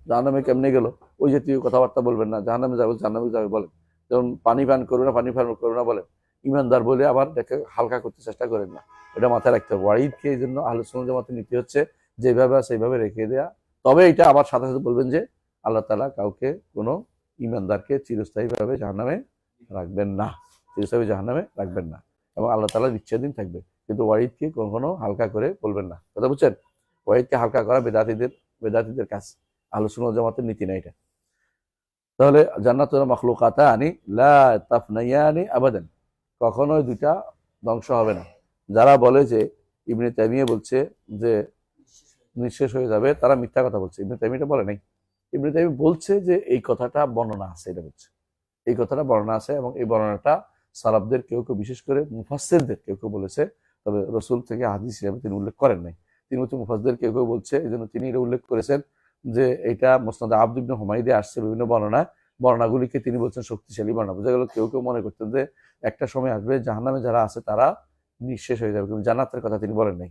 জাহান্নামে কেমনে গেল ওই জাতীয় কথাবার্তা বলবেন না। জাহান্নামে যাবে, জাহান্নামে যাবে বলেন। যেমন পানি পান করো না, পানি পান করো না বলেন, ইমানদার বলে আবার দেখে হালকা করতে চেষ্টা করেন না। এটা মাথায় রাখতে হবে। ওয়াইদকে এই জন্য আহলে সুন্নাত জামাতের নীতি হচ্ছে যেভাবে আছে সেইভাবে রেখে দেয়া। তবে এটা আবার সাথে সাথে বলবেন যে আল্লাহ তাআলা কাউকে কোনো ইমানদারকে চিরস্থায়ীভাবে জাহান্নামে রাখবেন না, চিরস্থায়ী জাহান্নামে রাখবেন না, এবং আল্লাহ তাআলার ইচ্ছাধীন থাকবে। কিন্তু ওয়াইদকে কখনো হালকা করে বলবেন না, কথা বুঝছেন? ওয়াইদকে হালকা করা বেদাতীদের কাজ, আহলে সুন্নাত জামাতের নীতি না এটা। তাহলে জান্নাতুল মাখলুকাতানি লা তাফনায়ানি আবাদান, কখনোই দুইটা ধ্বংস হবে না। যারা বলে যে ইবনে তাইমিয়া বলছে যে নিঃশেষ হয়ে যাবে, তারা মিথ্যা কথা বলছে। ইবনে তাইমিয়া বলে নাই, ইবনে তাইমিয়া বলছে যে এই কথাটা বর্ণনা আছে, এটা বলছে এই কথাটা বর্ণনা আছে, এবং এই বর্ণনাটা সালাফদের কেউ কেউ, বিশেষ করে মুফাসসিরদের কেউ কেউ বলেছে, তবে রসুল থেকে হাদিস হিসেবে তিনি উল্লেখ করেন নাই। তিনি হচ্ছে মুফাসসিরদের কেউ কেউ বলছে, এই জন্য তিনি এটা উল্লেখ করেছেন যে এটা মুসনাদ আবদ ইবনে হুমাইদে আসছে বিভিন্ন বর্ণনাগুলিকে তিনি বলছেন শক্তিশালী বর্ণনা। বোঝা গেল কেউ কেউ মনে করতেন যে একটা সময় আসবে জাহান্নামে যারা আছে তারা নিঃশেষ হয়ে যাবে, কিন্তু জান্নাতের কথা তিনি বলেন নাই।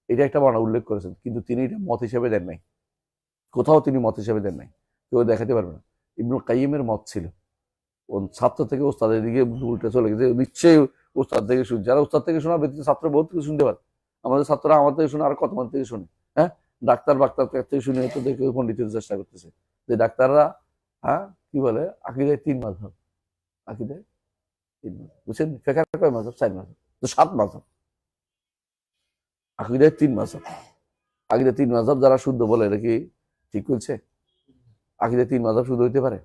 এটা একটা বর্ণনা উল্লেখ করেছেন, কিন্তু তিনি এটা মত হিসেবে দেন নাই, কোথাও তিনি মত হিসেবে দেন নাই, কেউ দেখাতে পারবে না। ইবনুল কাইয়িমের মত ছিল, ছাত্র থেকে ওস্তাদের দিকে উল্টে চলে গেছে, নিশ্চয়ই ওস্তাদ থেকে শুনে, যারা ওস্তাদ থেকে শোনা ব্যতীত ছাত্র বহুত কিছু শুনতে পারে। আমাদের ছাত্ররা আমার থেকে শুনে আর কত মান থেকে শুনে, হ্যাঁ, ডাক্তার থেকে শুনে তো দেখে পণ্ডিত চেষ্টা করতেছে যে ডাক্তাররা, হ্যাঁ, কি বলে আকীদায় 3 মাযহাব, আকীদায় 3 মাযহাব, বুঝছেন? ফিকহের কয় মাযহাব? 4 মাযহাব, তো 7 মাযহাব। আকীদায় 3 মাযহাব, আকীদায় 3 মাযহাব যারা শুদ্ধ বলে, এটা কি ঠিক বলছে? আকীদায় 3 মাযহাব শুদ্ধ হইতে পারে?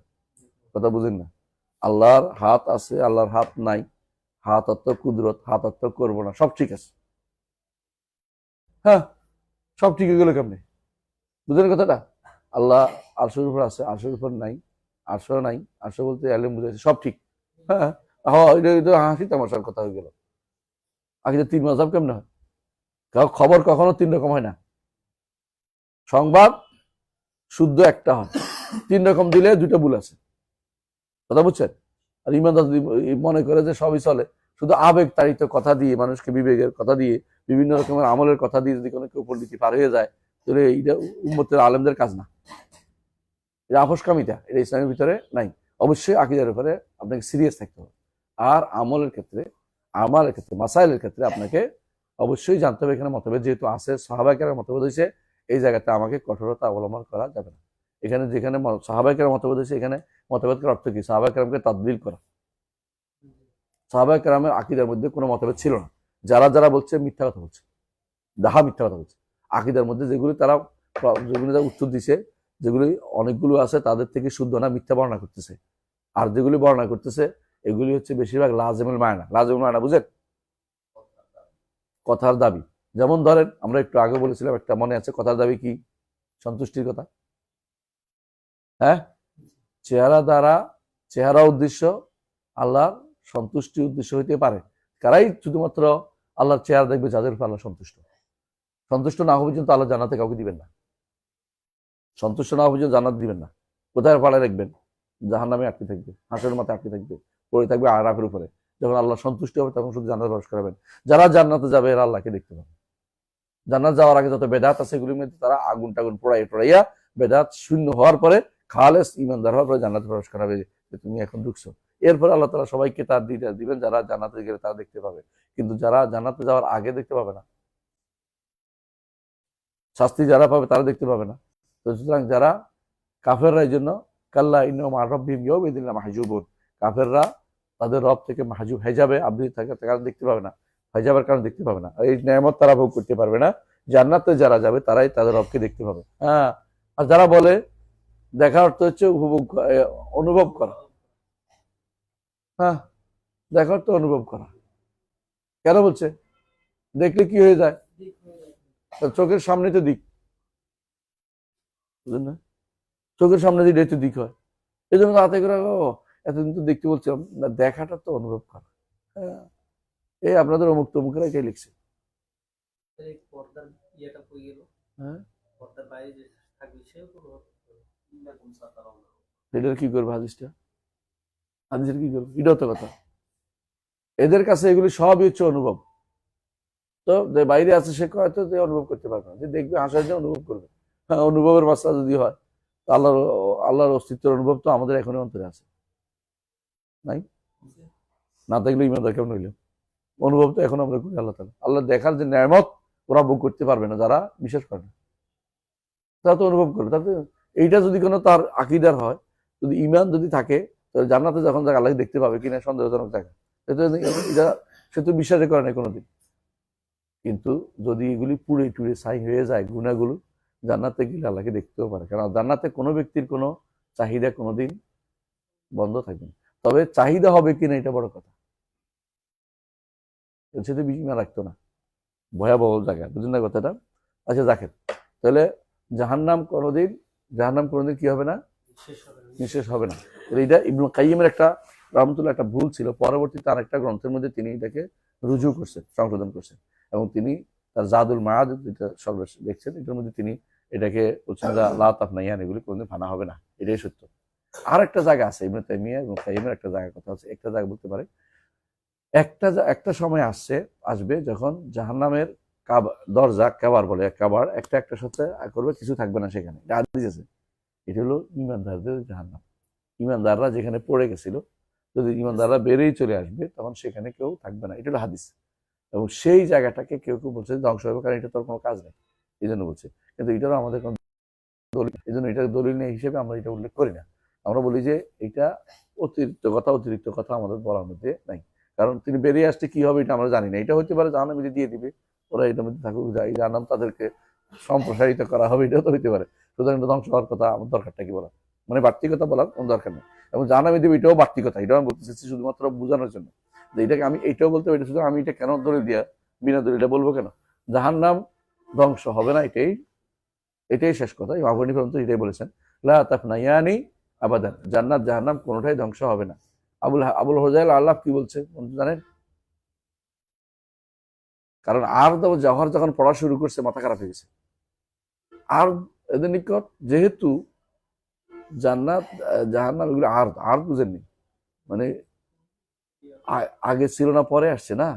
কথা বুঝেন না। আল্লাহর হাত আছে, আল্লাহর হাত নাই, হাত অর্থ কুদরত, হাত অর্থ করবো না, সব ঠিক আছে। হ্যাঁ, সব ঠিক হয়ে গেল কেমনে? বুঝলেন কথাটা? আল্লাহ আরশের উপর আছে, আরশের উপর নাই, আরশ নাই, আরশ বলতে আলেম বুঝাইছে সব ঠিক। হ্যাঁ, এটা হাসি তামাশার কথা হয়ে গেল। আগে 3 মাযহাব কেমনে হয়? খবর কখনো 3 রকম হয় না, সংবাদ শুদ্ধ একটা হয়, 3 রকম দিলে 2টা ভুল আছে, কথা বুঝছেন? আর ইমানদার যদি মনে করে যে সবই চলে, শুধু আবেগ তাড়িত কথা দিয়ে, মানুষকে বিবেকের কথা দিয়ে, বিভিন্ন রকমের আমলের কথা দিয়ে যদি কোনো কেউ পণ্ডিতি পার হয়ে যায়, তাহলে এইটা উম্মতের আলেমদের কাজ না, এটা আপোষকামিতা, এটা ইসলামের ভিতরে নাই। অবশ্যই আকীদার ব্যাপারে আপনাকে সিরিয়াস থাকতে হবে। আর আমলের ক্ষেত্রে, মাসাইলের ক্ষেত্রে আপনাকে অবশ্যই জানতে হবে এখানে মতভেদ যেহেতু আছে, সাহাবায়ে কেরামের মতভেদ হয়েছে, এই জায়গাতে আমাকে কঠোরতা অবলম্বন করা যাবে না। এখানে যেখানে সাহাবায়ে কেরামের মতভেদ হয়েছে, এখানে মতভেদের অর্থ কি? সাহাবায়ে কেরামকে তাদলিল করা। সাহাবায়ে কেরামের আকীদার মধ্যে কোনো মতভেদ ছিল না। যারা বলছে মিথ্যা কথা বলছে, মিথ্যা কথা বলছে। আকীদার মধ্যে যেগুলি তারা উত্তর দিছে, যেগুলি অনেকগুলো আছে তাদের থেকে শুদ্ধ না, মিথ্যা বর্ণনা করতেছে। আর যেগুলি বর্ণনা করতেছে এগুলি হচ্ছে বেশিরভাগ লাজিমুল মায়না, বুঝেন? কথার দাবি। যেমন ধরেন, আমরা একটু আগে বলেছিলাম, একটা মনে আছে, কথার দাবি কি? সন্তুষ্টির কথা। হ্যাঁ, চেহারা উদ্দেশ্য আল্লাহর সন্তুষ্টি উদ্দেশ্য হইতে পারে। কারাই শুধুমাত্র আল্লাহর চেহারা দেখবে? যাদের উপর আল্লাহ সন্তুষ্ট না হবে পর্যন্ত আল্লাহ জান্নাতে কাউকে দিবেন না, সন্তুষ্ট না হবে পর্যন্ত জান্নাত দিবেন না। কোথায় পাড়ায় রাখবেন? জাহান্নামে আটকে থাকবে, হাসরের মাথায় আটকে থাকবে, পড়ে থাকবে আরাফের উপরে। যখন আল্লাহ সন্তুষ্ট হবে তখন শুধু জান্নাতে প্রবেশ করাবেন। যারা জান্নাতে যাবে এরা আল্লাহকে দেখতে পাবে। জান্নাত যাওয়ার আগে যত বেদাত আছে এগুলির মধ্যে তারা আগুন টাগুন পোড়াইয়া বেদাত শূন্য হওয়ার পরে, খালেস ইমানদার হওয়ার পরে জান্নাতে প্রবেশ করাবে, যে তুমি এখন ঢুকছো। এরপর আল্লাহ তাআলা সবাইকে তার দিবেন, যারা জান্নাতে গেলে তারা দেখতে পাবে, কিন্তু যারা জান্নাতে যাওয়ার আগে দেখতে পাবে না, শাস্তি যারা পাবে তারা দেখতে পাবে না। তো সুতরাং যারা কাফেররা, এই জন্য কাল্লা ইন্নাহুম আন রাব্বিহিম ইয়াওমাইযিন লামাহজুবুন, কাফেররা তাদের রব থেকে মাহজুব, হেজাবে আবৃত থাকে, তারা দেখতে পাবে না, হেজাবের কারণে দেখতে পাবে না, এই নেয়ামত তারা ভোগ করতে পারবে না। জান্নাতে যারা যাবে তারাই তাদের রবকে দেখতে পাবে। হ্যাঁ, আর যারা বলে দেখার অর্থ হচ্ছে অনুভব করা, হ্যাঁ, দেখার তো অনুভব করা। কেন বলছে? দেখলে কি হয়ে যায়? চোখের সামনে তো দিক, বুঝলেন না? চোখের সামনে দিলে তো দিক হয়। এই জন্য হাতে করে এতদিন তো দেখতে বলছিলাম না, দেখাটা তো অনুভব করা। হ্যাঁ, এই আপনাদের অমুক তমুকেরা কে লিখছে? হ্যাঁ, এটার কি করবে হাদিসটা? হাদিসের কি করবে? এটাও তো কথা। এদের কাছে এগুলি সবই হচ্ছে অনুভব। তো যে বাইরে আছে সে হয়তো অনুভব করতে পারবে না, যে দেখবে হাসার যে অনুভব করবে। হ্যাঁ, অনুভবের মাত্রা যদি হয়, আল্লাহর আল্লাহর অস্তিত্বের অনুভব তো আমাদের এখনই অন্তরে আছে, নাই? না থাকলে ইমানদার কেমন হইল? অনুভব তো এখন আমরা করি আল্লাহ তাআলা। আল্লাহ দেখার যে নেয়ামত ওরা ভোগ করতে পারবে না যারা বিশ্বাস করে না, তারা তো অনুভব করবে। তাতে এইটা যদি কোনো তার আকীদার হয়, যদি ঈমান যদি থাকে, তাহলে জান্নাতে যখন যায় আল্লাহকে দেখতে পাবে কিনা সন্দেহজনক জায়গা। এটা সে তো বিশ্বাসই করে না কোনোদিন। কিন্তু যদি এগুলি পুড়ে টুড়ে ছাই হয়ে যায় গুণাগুলো, জান্নাতে গেলে আল্লাহকে দেখতেও পারে। কারণ জান্নাতে কোনো ব্যক্তির কোনো চাহিদা কোনোদিন বন্ধ থাকবে না। তবে চাহিদা হবে কিনা এটা বড় কথা, সেটা বিমা রাখতো না, ভয়াবহ জায়গা, বুঝলেন না কথাটা? আচ্ছা দেখেন, তাহলে জাহান্নাম কোনোদিন কি হবে না? নিঃশেষ হবে না। এইটা ইবনে কাইয়িমের একটা রাহমাতুল্লাহ একটা ভুল ছিল, পরবর্তীতে আরেকটা গ্রন্থের মধ্যে তিনি এটাকে রুজু করছেন, সংশোধন করছেন, এবং তিনি তার জাদুল মাআদ যেটা সর্বশেষ দেখছেন, এটার মধ্যে তিনি এটাকে বলছেন যে লা তাফনাইয়ান, এগুলি কোনোদিন ফানা হবে না, এটাই সত্য। আর একটা জায়গা আছে ইবনে তাইমিয়া এবং কাইয়িমের একটা জায়গার কথা আছে, একটা জায়গা বলতে পারে একটা সময় আসবে যখন জাহান্নামের দরজা কাবার বলে, কাবার একটা একটার সাথে করবে, কিছু থাকবে না সেখানে। এটা হাদিস আছে। এটা হলো ইমানদারদের জাহান্নাম। ইমানদাররা যেখানে পড়ে গেছিল, যদি ইমানদাররা বেরিয়ে চলে আসবে তখন সেখানে কেউ থাকবে না, এটা হলো হাদিস। এবং সেই জায়গাটাকে কেউ কেউ বলছে ধ্বংস হবে, কারণ এটা তোর কোনো কাজ নেই, এই জন্য বলছে। কিন্তু এটারও আমাদের কোনো দলিল, এই জন্য এটা দলিল নেই হিসেবে আমরা এটা উল্লেখ করি না। আমরা বলি যে এটা অতিরিক্ত কথা আমাদের বলার মধ্যে নাই। কারণ তিনি বেরিয়ে আসতে কি হবে এটা আমরা জানি না। এটা হতে পারে জাহান্নামে দিয়ে দিবে, ওরা এটার মধ্যে থাকুক, যাই জাহান্নাম তাদেরকে সম্প্রসারিত করা হবে, এটাও তো হতে পারে। সুতরাং এটা ধ্বংস হওয়ার কথা আমার দরকারটা কি বলা, মানে বাড়তি কথা বলার কোনো দরকার নেই। এবং জাহান্নামে দেবে এটাও বাড়তি কথা, এটাও আমি বলতে চাচ্ছি শুধুমাত্র বোঝানোর জন্য যে এটাকে আমি এইটাও বলতে পারি। শুধু আমি এটা কেন দলিল দিয়া বিনা দলিল এটা বলবো কেন? জাহান্নাম ধ্বংস হবে না, এটাই শেষ কথা। ইমাম আবু হানিফা এটাই বলেছেন, লা তাফনায়ানি আবাদান, জান্নাত জাহান্নাম কোনোটাই ধ্বংস হবে না। আবুল হোজাইল আল্লাহ কি বলছে জানেন? কারণ আর জওহর যখন পড়া শুরু করছে মাথা খারাপ হয়ে গেছে। আর এদের নিকট যেহেতু জান্নাত জাহান্নাম এগুলো আর বুঝেননি, মানে আগে ছিল না, পরে আসছে না,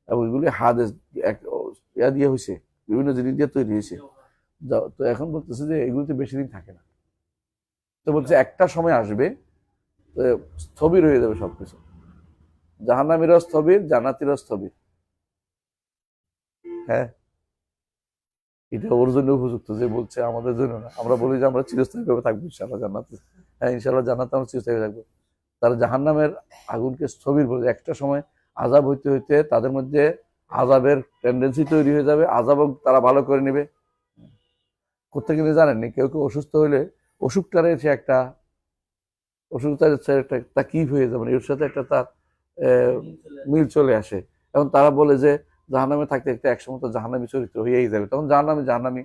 এবং এগুলি হাদিস ইয়া দিয়ে হয়েছে, বিভিন্ন জিনিস দিয়ে তৈরি হয়েছে। তো এখন বলতেছে যে এগুলিতে বেশি দিন থাকে না। তো বলছে একটা সময় আসবে স্থবির হয়ে যাবে সবকিছু, জাহান্নামীরাও স্থবির, জান্নাতীরাও স্থবির। হ্যাঁ, এটা ওর জন্য উপযুক্ত যে বলছে, আমাদের জন্য না। আমরা বলি যে আমরা চিরস্থায়ী ভাবে থাকবো ইনশাআল্লাহ জান্নাতে। হ্যাঁ, ইনশাআল্লাহ জান্নাতে আমরা চিরস্থায়ী থাকবো। তারা জাহান্নামের আগুনকে স্থবির বলে, একটা সময় আযাব হইতে হইতে তাদের মধ্যে আযাবের টেন্ডেন্সি তৈরি হয়ে যাবে, আযাবও তারা ভালো করে নেবে। কোথা থেকে জানেননি, কেউ কেউ অসুস্থ হইলে অসুখটারে সে একটা একটা তাকিব হয়ে যাবে, এর সাথে একটা তার মিল চলে আসে। এখন তারা বলে যে জাহান্নামে থাকতে থাকতে একসময় তো জাহান্নামী চরিত্র হয়েই যাবে, তখন জাহান্নামী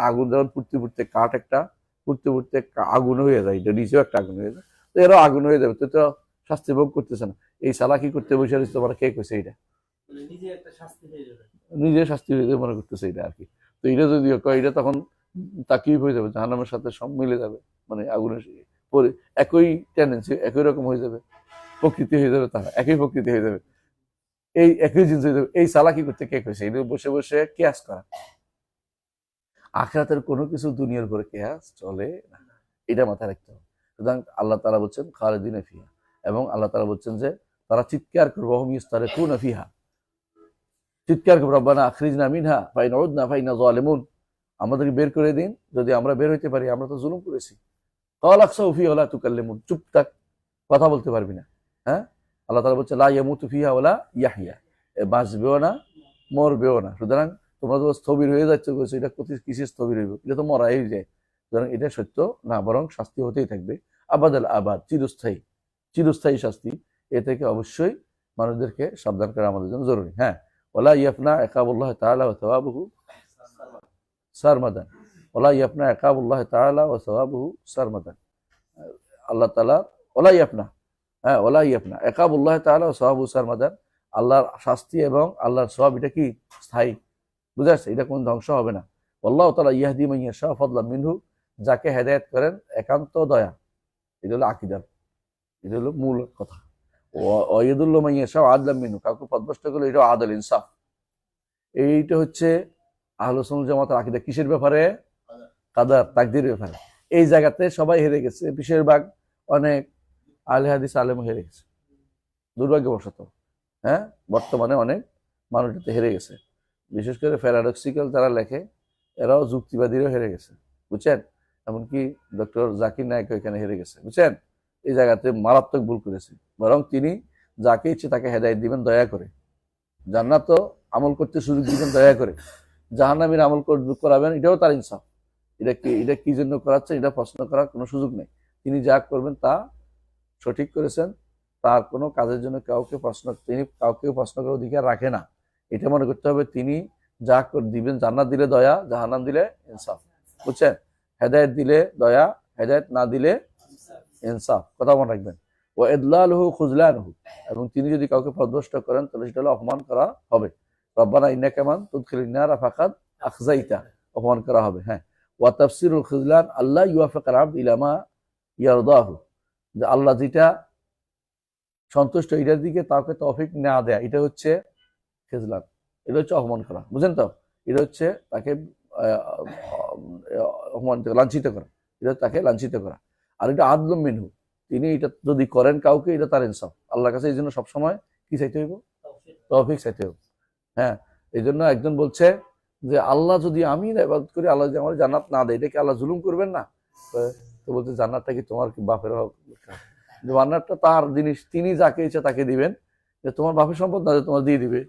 আগুন যখন পুড়তে পুড়তে কাঠ একটা পুড়তে পুড়তে আগুন হয়ে যায়, এটা নিচেও একটা আগুন হয়ে যায়, তো এরাও আগুন হয়ে যাবে, তো শাস্তি ভোগ করতেছে না। এই চালাকি করতে বসে রয়েছে, তোমার কে কইছে এটা? নিজে শাস্তি হয়ে যাবে মনে করতেছে এটা আর কি। তো এটা যদি এটা তখন তাকিব হয়ে যাবে, জাহান্নামের সাথে সব মিলে যাবে, মানে আগুনের পরে একই টেন্ডেন্সি, একই রকম হয়ে যাবে, প্রকৃতি হয়ে যাবে, তারা একই প্রকৃতি হয়ে যাবে, এই একই জিনিস হয়ে যাবে। এই চালাকি করতে কে কইছে? এটা বসে বসে কেয়াস করা। আখিরাতের কোনো কিছু দুনিয়ার উপরে কেয়াস চলে না, এটা মাথায় রাখতে হবে। সুতরাং আল্লাহ তাআলা বলছেন খালিদিনা ফিহা, এবং আল্লাহ তাআলা বলছেন যে তারা চিৎকার করবে, হুম ইস্তারিকুনা ফিহা, চিৎকার করবে রব্বানা আখরিজনা মিনহা ফাইন উদনা ফাইনা যালিমুন, আমাদেরকে বের করে দিন, যদি আমরা বের হইতে পারি, আমরা তো জুলুম করেছি। ক্বাল আকসাউ ফিহা ওয়া লা তুকাল্লিমুন, চুপ থাক, কথা বলতে পারবি না। হ্যাঁ, আল্লাহ তাআলা বলছে লা ইয়ামুতু ফিহা ওয়া লা ইয়াহইয়া, বাঁচবেও না মরবেও না। সুতরাং তোমরা তো স্থবির হয়ে যাচ্ছ, বলছো এটা কিসে স্থবির হইব? এটা তো মরাই যায়। সুতরাং এটা সত্য না, বরং শাস্তি হতেই থাকবে, আবাদাল আবাদ, চিরস্থায়ী শাস্তি। এ থেকে অবশ্যই মানুষদেরকে সাবধান করা আমাদের জন্য জরুরি। হ্যাঁ, ওলা ইয়াফনা ইকাবুল্লাহ তাআলা ওয়া সাওয়াবুহু সারমাদান, ওলা ইয়াফনা ইকাবুল্লাহ তাআলা ওয়া সাওয়াবুহু সারমাদান। আল্লাহ তাআলা ওলা ইয়াফনা, হ্যাঁ ওলা ইয়াফনা ইকাবুল্লাহ তাআলা ওয়া সাওয়াবুহু সারমাদান, আল্লাহর শাস্তি এবং আল্লাহর সওয়াব এটা কি স্থায়ী, বুঝা যাচ্ছে, এটা কোন ধ্বংস হবে না। আল্লাহু তাআলা ইয়াহদি মান ইয়াশা ফাদলাম মিনহু, যাকে হেদায়েত করেন একান্ত দয়া। এটা হলো আকীদার, এটা হলো মূল কথা। ওয়াইদুল্লাহ মান ইয়াশা আদলাম মিনহু, কাউকে পথভ্রষ্ট করলে এটা আদল ইনসাফ। এইটা হচ্ছে আহলুস সুন্নাহ জামাতের আকীদা। কিসের ব্যাপারে? কাদার, তাকদীরের ব্যাপারে। এই জায়গাতে সবাই হেরে গেছে, বেশিরভাগ অনেক আহলে হাদিস আলেম হেরে গেছে দুর্ভাগ্যবশত। হ্যাঁ, বর্তমানে অনেক মানুষ এতে হেরে গেছে, বিশেষ করে প্যারাডক্সিক্যাল যারা লেখে এরাও যুক্তিবাদীরাও হেরে গেছে, বুঝছেন। এমনকি ডক্টর জাকির নায়েক এখানে হেরে গেছে, বুঝছেন। এই জায়গাতে মারাত্মক ভুল করেছে। বরং তিনি যাকে ইচ্ছে তাকে হেদায়েত দিবেন দয়া করে, জান্নাত আমল করতে সুযোগ দিবেন দয়া করে, জাহান্নামীর আমল করাবেন, এটাও তার ইনসাফ। এটা কি জন্য করাচ্ছেন এটা প্রশ্ন করার কোনো সুযোগ নেই। তিনি যা করবেন তা সঠিক করেছেন, তার কোনো কাজের জন্য তিনি কাউকে প্রশ্ন করার অধিকার রাখে না। এটা মনে করতে হবে তিনি যা দিবেন, জান্নাত দিলে দয়া, জাহান্নাম দিলে ইনসাফ, বুঝছেন। হেদায়েত দিলে দয়া, হেদায়েত না দিলে ইনসাফ, কথা মনে রাখবেন। ও ইদলালহু খুজলানহু, এবং তিনি যদি কাউকে পথভ্রষ্ট করেন তাহলে সেটা হলো অপমান করা হবে। রব্বানা ইন্নাকা মান তুদখিলিন নারা ফাকাদ আখযাইতা, অপমান করা হবে। হ্যাঁ, ওয়া তাফসিরুল খুজলান আল্লাহ ইউয়াফিকাল আবদ ইলা মা ইয়ারদাহু, যে আল্লাহ যেটা সন্তুষ্ট এটার দিকে তাকে তৌফিক না দেয়া, এটা হচ্ছে খেজলান, এটা হচ্ছে অপমান করা, বুঝেন তো। এটা হচ্ছে তাকে অপমান, লাঞ্ছিত করা, এটা তাকে লাঞ্ছিত করা। আর এটা আদলুম মিনহু, তিনি এটা যদি করেন কাউকে, এটা তার ইনসাফ। আল্লাহর কাছে এই জন্য সবসময় কি চাইতে হইব? তৌফিক চাইতে হইব। হ্যাঁ, এই জন্য একজন বলছে যে আল্লাহ যদি আমি ইবাদত করি, আল্লাহ যদি আমার জান্নাত না দেয়, এটা কি আল্লাহ জুলুম করবেন না? তো বলতে জান্নাতটা কি তোমার কি বাপের হক? জান্নাতটা তার জিনিস, তিনি যাকে ইচ্ছা তাকে দিবেন। যে তোমার বাপের সম্পদ না, তোমার দিয়ে দিবে,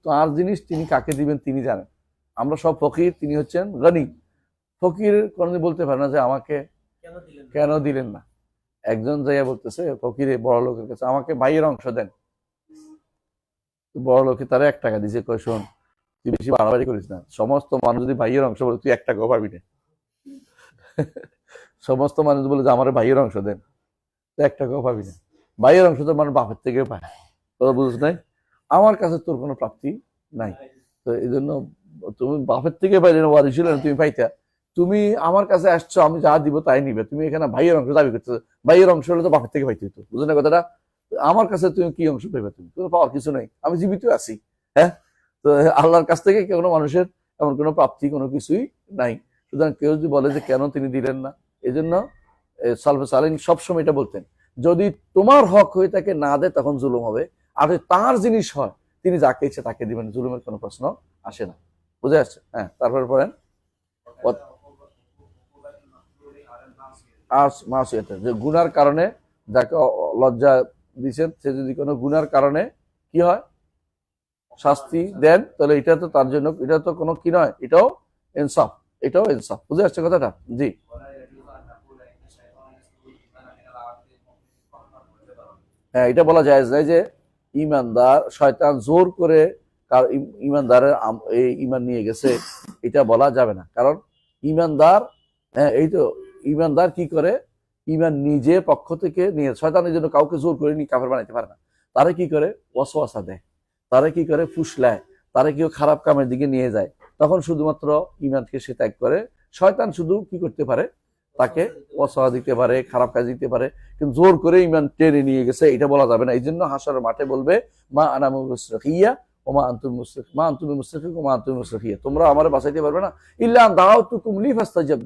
তার জিনিস, তিনি কাকে দিবেন তিনি জানেন। আমরা সব ফকির, তিনি হচ্ছেন গনি। ফকির কোনদিন বলতে পারে না যে আমাকে কেন দিলেন না। একজন যাইয়া বলতেছে ফকিরে বড় লোকের কাছে, আমাকে ভাইয়ের অংশ দেন। বড় লোকে তারা 1 টাকা দিছে, কয় শোন তুই বেশি বাড়াবাড়ি করিস না, সমস্ত মানুষ যদি ভাইয়ের অংশ বলে তুই 1 টাকাও পাবি না। সমস্ত মানুষ বলে যে আমার ভাইয়ের অংশ দেন, তুই 1 টাকাও পাবি না। ভাইয়ের অংশ তো মানুষ বাপের থেকে পায়, তোরা বুঝিস নাই। আমার কাছে তোর কোনো প্রাপ্তি নাই, তো এই জন্য তুমি বাপের থেকে পাইলে না, ওয়ারিশ ছিল না, তুমি পাইতা। তুমি আমার কাছে আসছো, আমি যা দিব তাই নিবে, তুমি এখানে ভাইয়ের অংশ দাবি করতেছো। ভাইয়ের অংশ হলে তো বাপের থেকে পাইতে হইতো, বুঝো না কথাটা। আমার কাছে তুমি কি অংশ পাইবে? তুমি কোনো পাওয়ার কিছু নেই, আমি জীবিত আছি। হ্যাঁ, তো আল্লাহর কাছ থেকে কোনো মানুষের এমন কোনো প্রাপ্তি কোনো কিছুই নাই। সুতরাং কেউ যদি বলে যে কেন তিনি দিলেন না, এই জন্য সালফে সালেহিন সবসময় এটা বলতেন, যদি তোমার হক হয়ে থাকে না দেয় তখন জুলুম হবে, আর যদি তার জিনিস হয় তিনি যাকে ইচ্ছে তাকে দিবেন, জুলুমের কোনো প্রশ্ন আসে না, বুঝে আসছে। হ্যাঁ, তারপরে পড়েন মাসিয়াতে, যে গুনার কারণে যাকে লজ্জা দিচ্ছেন, সে যদি কোনো গুনার কারণে কি হয় শাস্তি দেন, তাহলে এটা তো তার জন্য, এটা তো কোনো কি নয়, এটাও ইনসাফ, এটাও ইনসাফ, বুঝে আসছে কথাটা। জি, হ্যাঁ, এটা বলা যায় যে ইমানদার শয়তান জোর করে ইমানদারের এই ইমান নিয়ে গেছে, এটা বলা যাবে না। কারণ ইমানদার, হ্যাঁ এই তো, ইমানদার কি করে, ইমান নিজে পক্ষ থেকে নিয়ে, শয়তানের জন্য কাউকে জোর করে নিয়ে কাফের বানাইতে পারে না। তারা কি করে ওয়াসওয়াসা দেয়, তারা কি করে ফুসলায়, তারা কি খারাপ কামের দিকে নিয়ে যায়, তখন শুধুমাত্র ইমানকে সে ত্যাগ করে। শয়তান শুধু কি করতে পারে, তাকে ওয়াসওয়াসা দিতে পারে, খারাপ কাজ দিতে পারে, কিন্তু জোর করে ইমান টেনে নিয়ে গেছে এটা বলা যাবে না। এই জন্য হাসরের মাঠে বলবে মা আনা মুসরিখিয়া ওমা আনতুম মুসরিখ, মা আনতুম মুসরিখ ওমা আনতুম মুসরিখিয়া, তোমরা আমারে বাঁচাইতে পারবে না। ইল্লা দাওয়াতুকুম লি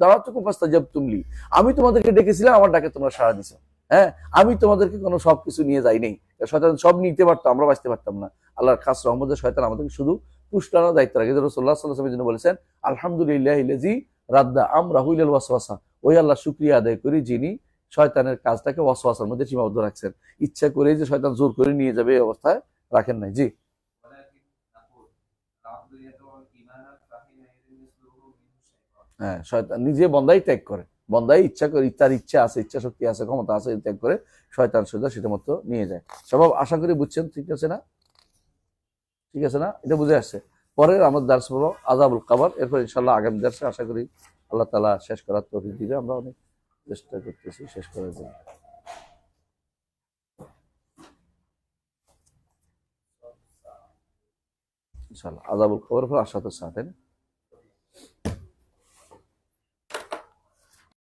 দাওয়াতুকুম ফাস্তাজাবতুম লি, আমি তোমাদেরকে ডেকেছিলাম, আমার ডাকে তোমরা সাড়া দিছো। হ্যাঁ, আমি তোমাদেরকে কোনো সবকিছু নিয়ে যাই নাই, শয়তান সব নিতে পারতো, আমরা বাঁচতে পারতাম না। আল্লাহর খাস রহমতের শয়তান আমাদেরকে শুধু পুষ্টানোর দায়িত্ব রাখে। রাসূলুল্লাহ সাল্লাল্লাহু আলাইহি ওয়াসাল্লাম জন্য বলেছেন আলহামদুলিল্লাহিল্লাযী রাদ্দা আমরাহু ইলাল ওয়াসওয়াসা, ওই আল্লাহ শুকরিয়া আদায় করি যিনি শয়তানের কাজটাকে ওয়াসওয়াসার মধ্যে সীমাবদ্ধ রাখছেন। ইচ্ছা করে যে শয়তান জোর করে নিয়ে যাবে এই অবস্থায় রাখেন নাই। জি, হ্যাঁ, শয়তান নিজে বন্দাই ত্যাগ করে, বন্দাই ইচ্ছা করে, তার ইচ্ছা আছে, ইচ্ছা শক্তি আছে, ক্ষমতা আছে, ত্যাগ করে শয়তান সোজা সেটা মতো নিয়ে যায়। স্বভাব আশা করি বুঝছেন, ঠিক আছে না? ঠিক আছে না? এটা বুঝে আসছে। পরের আমাদের দার্স হলো আযাবুল কবর। এরপর ইনশাআল্লাহ আগামী দার্সে আশা করি আল্লাহ তাআলা শেষ করার তৌফিক দিবে। আমরা অনেক চেষ্টা করতেছি শেষ করার জন্য। ইনশাআল্লাহ আযাবুল কবর পর আশরাতুস সাআ, তাই না?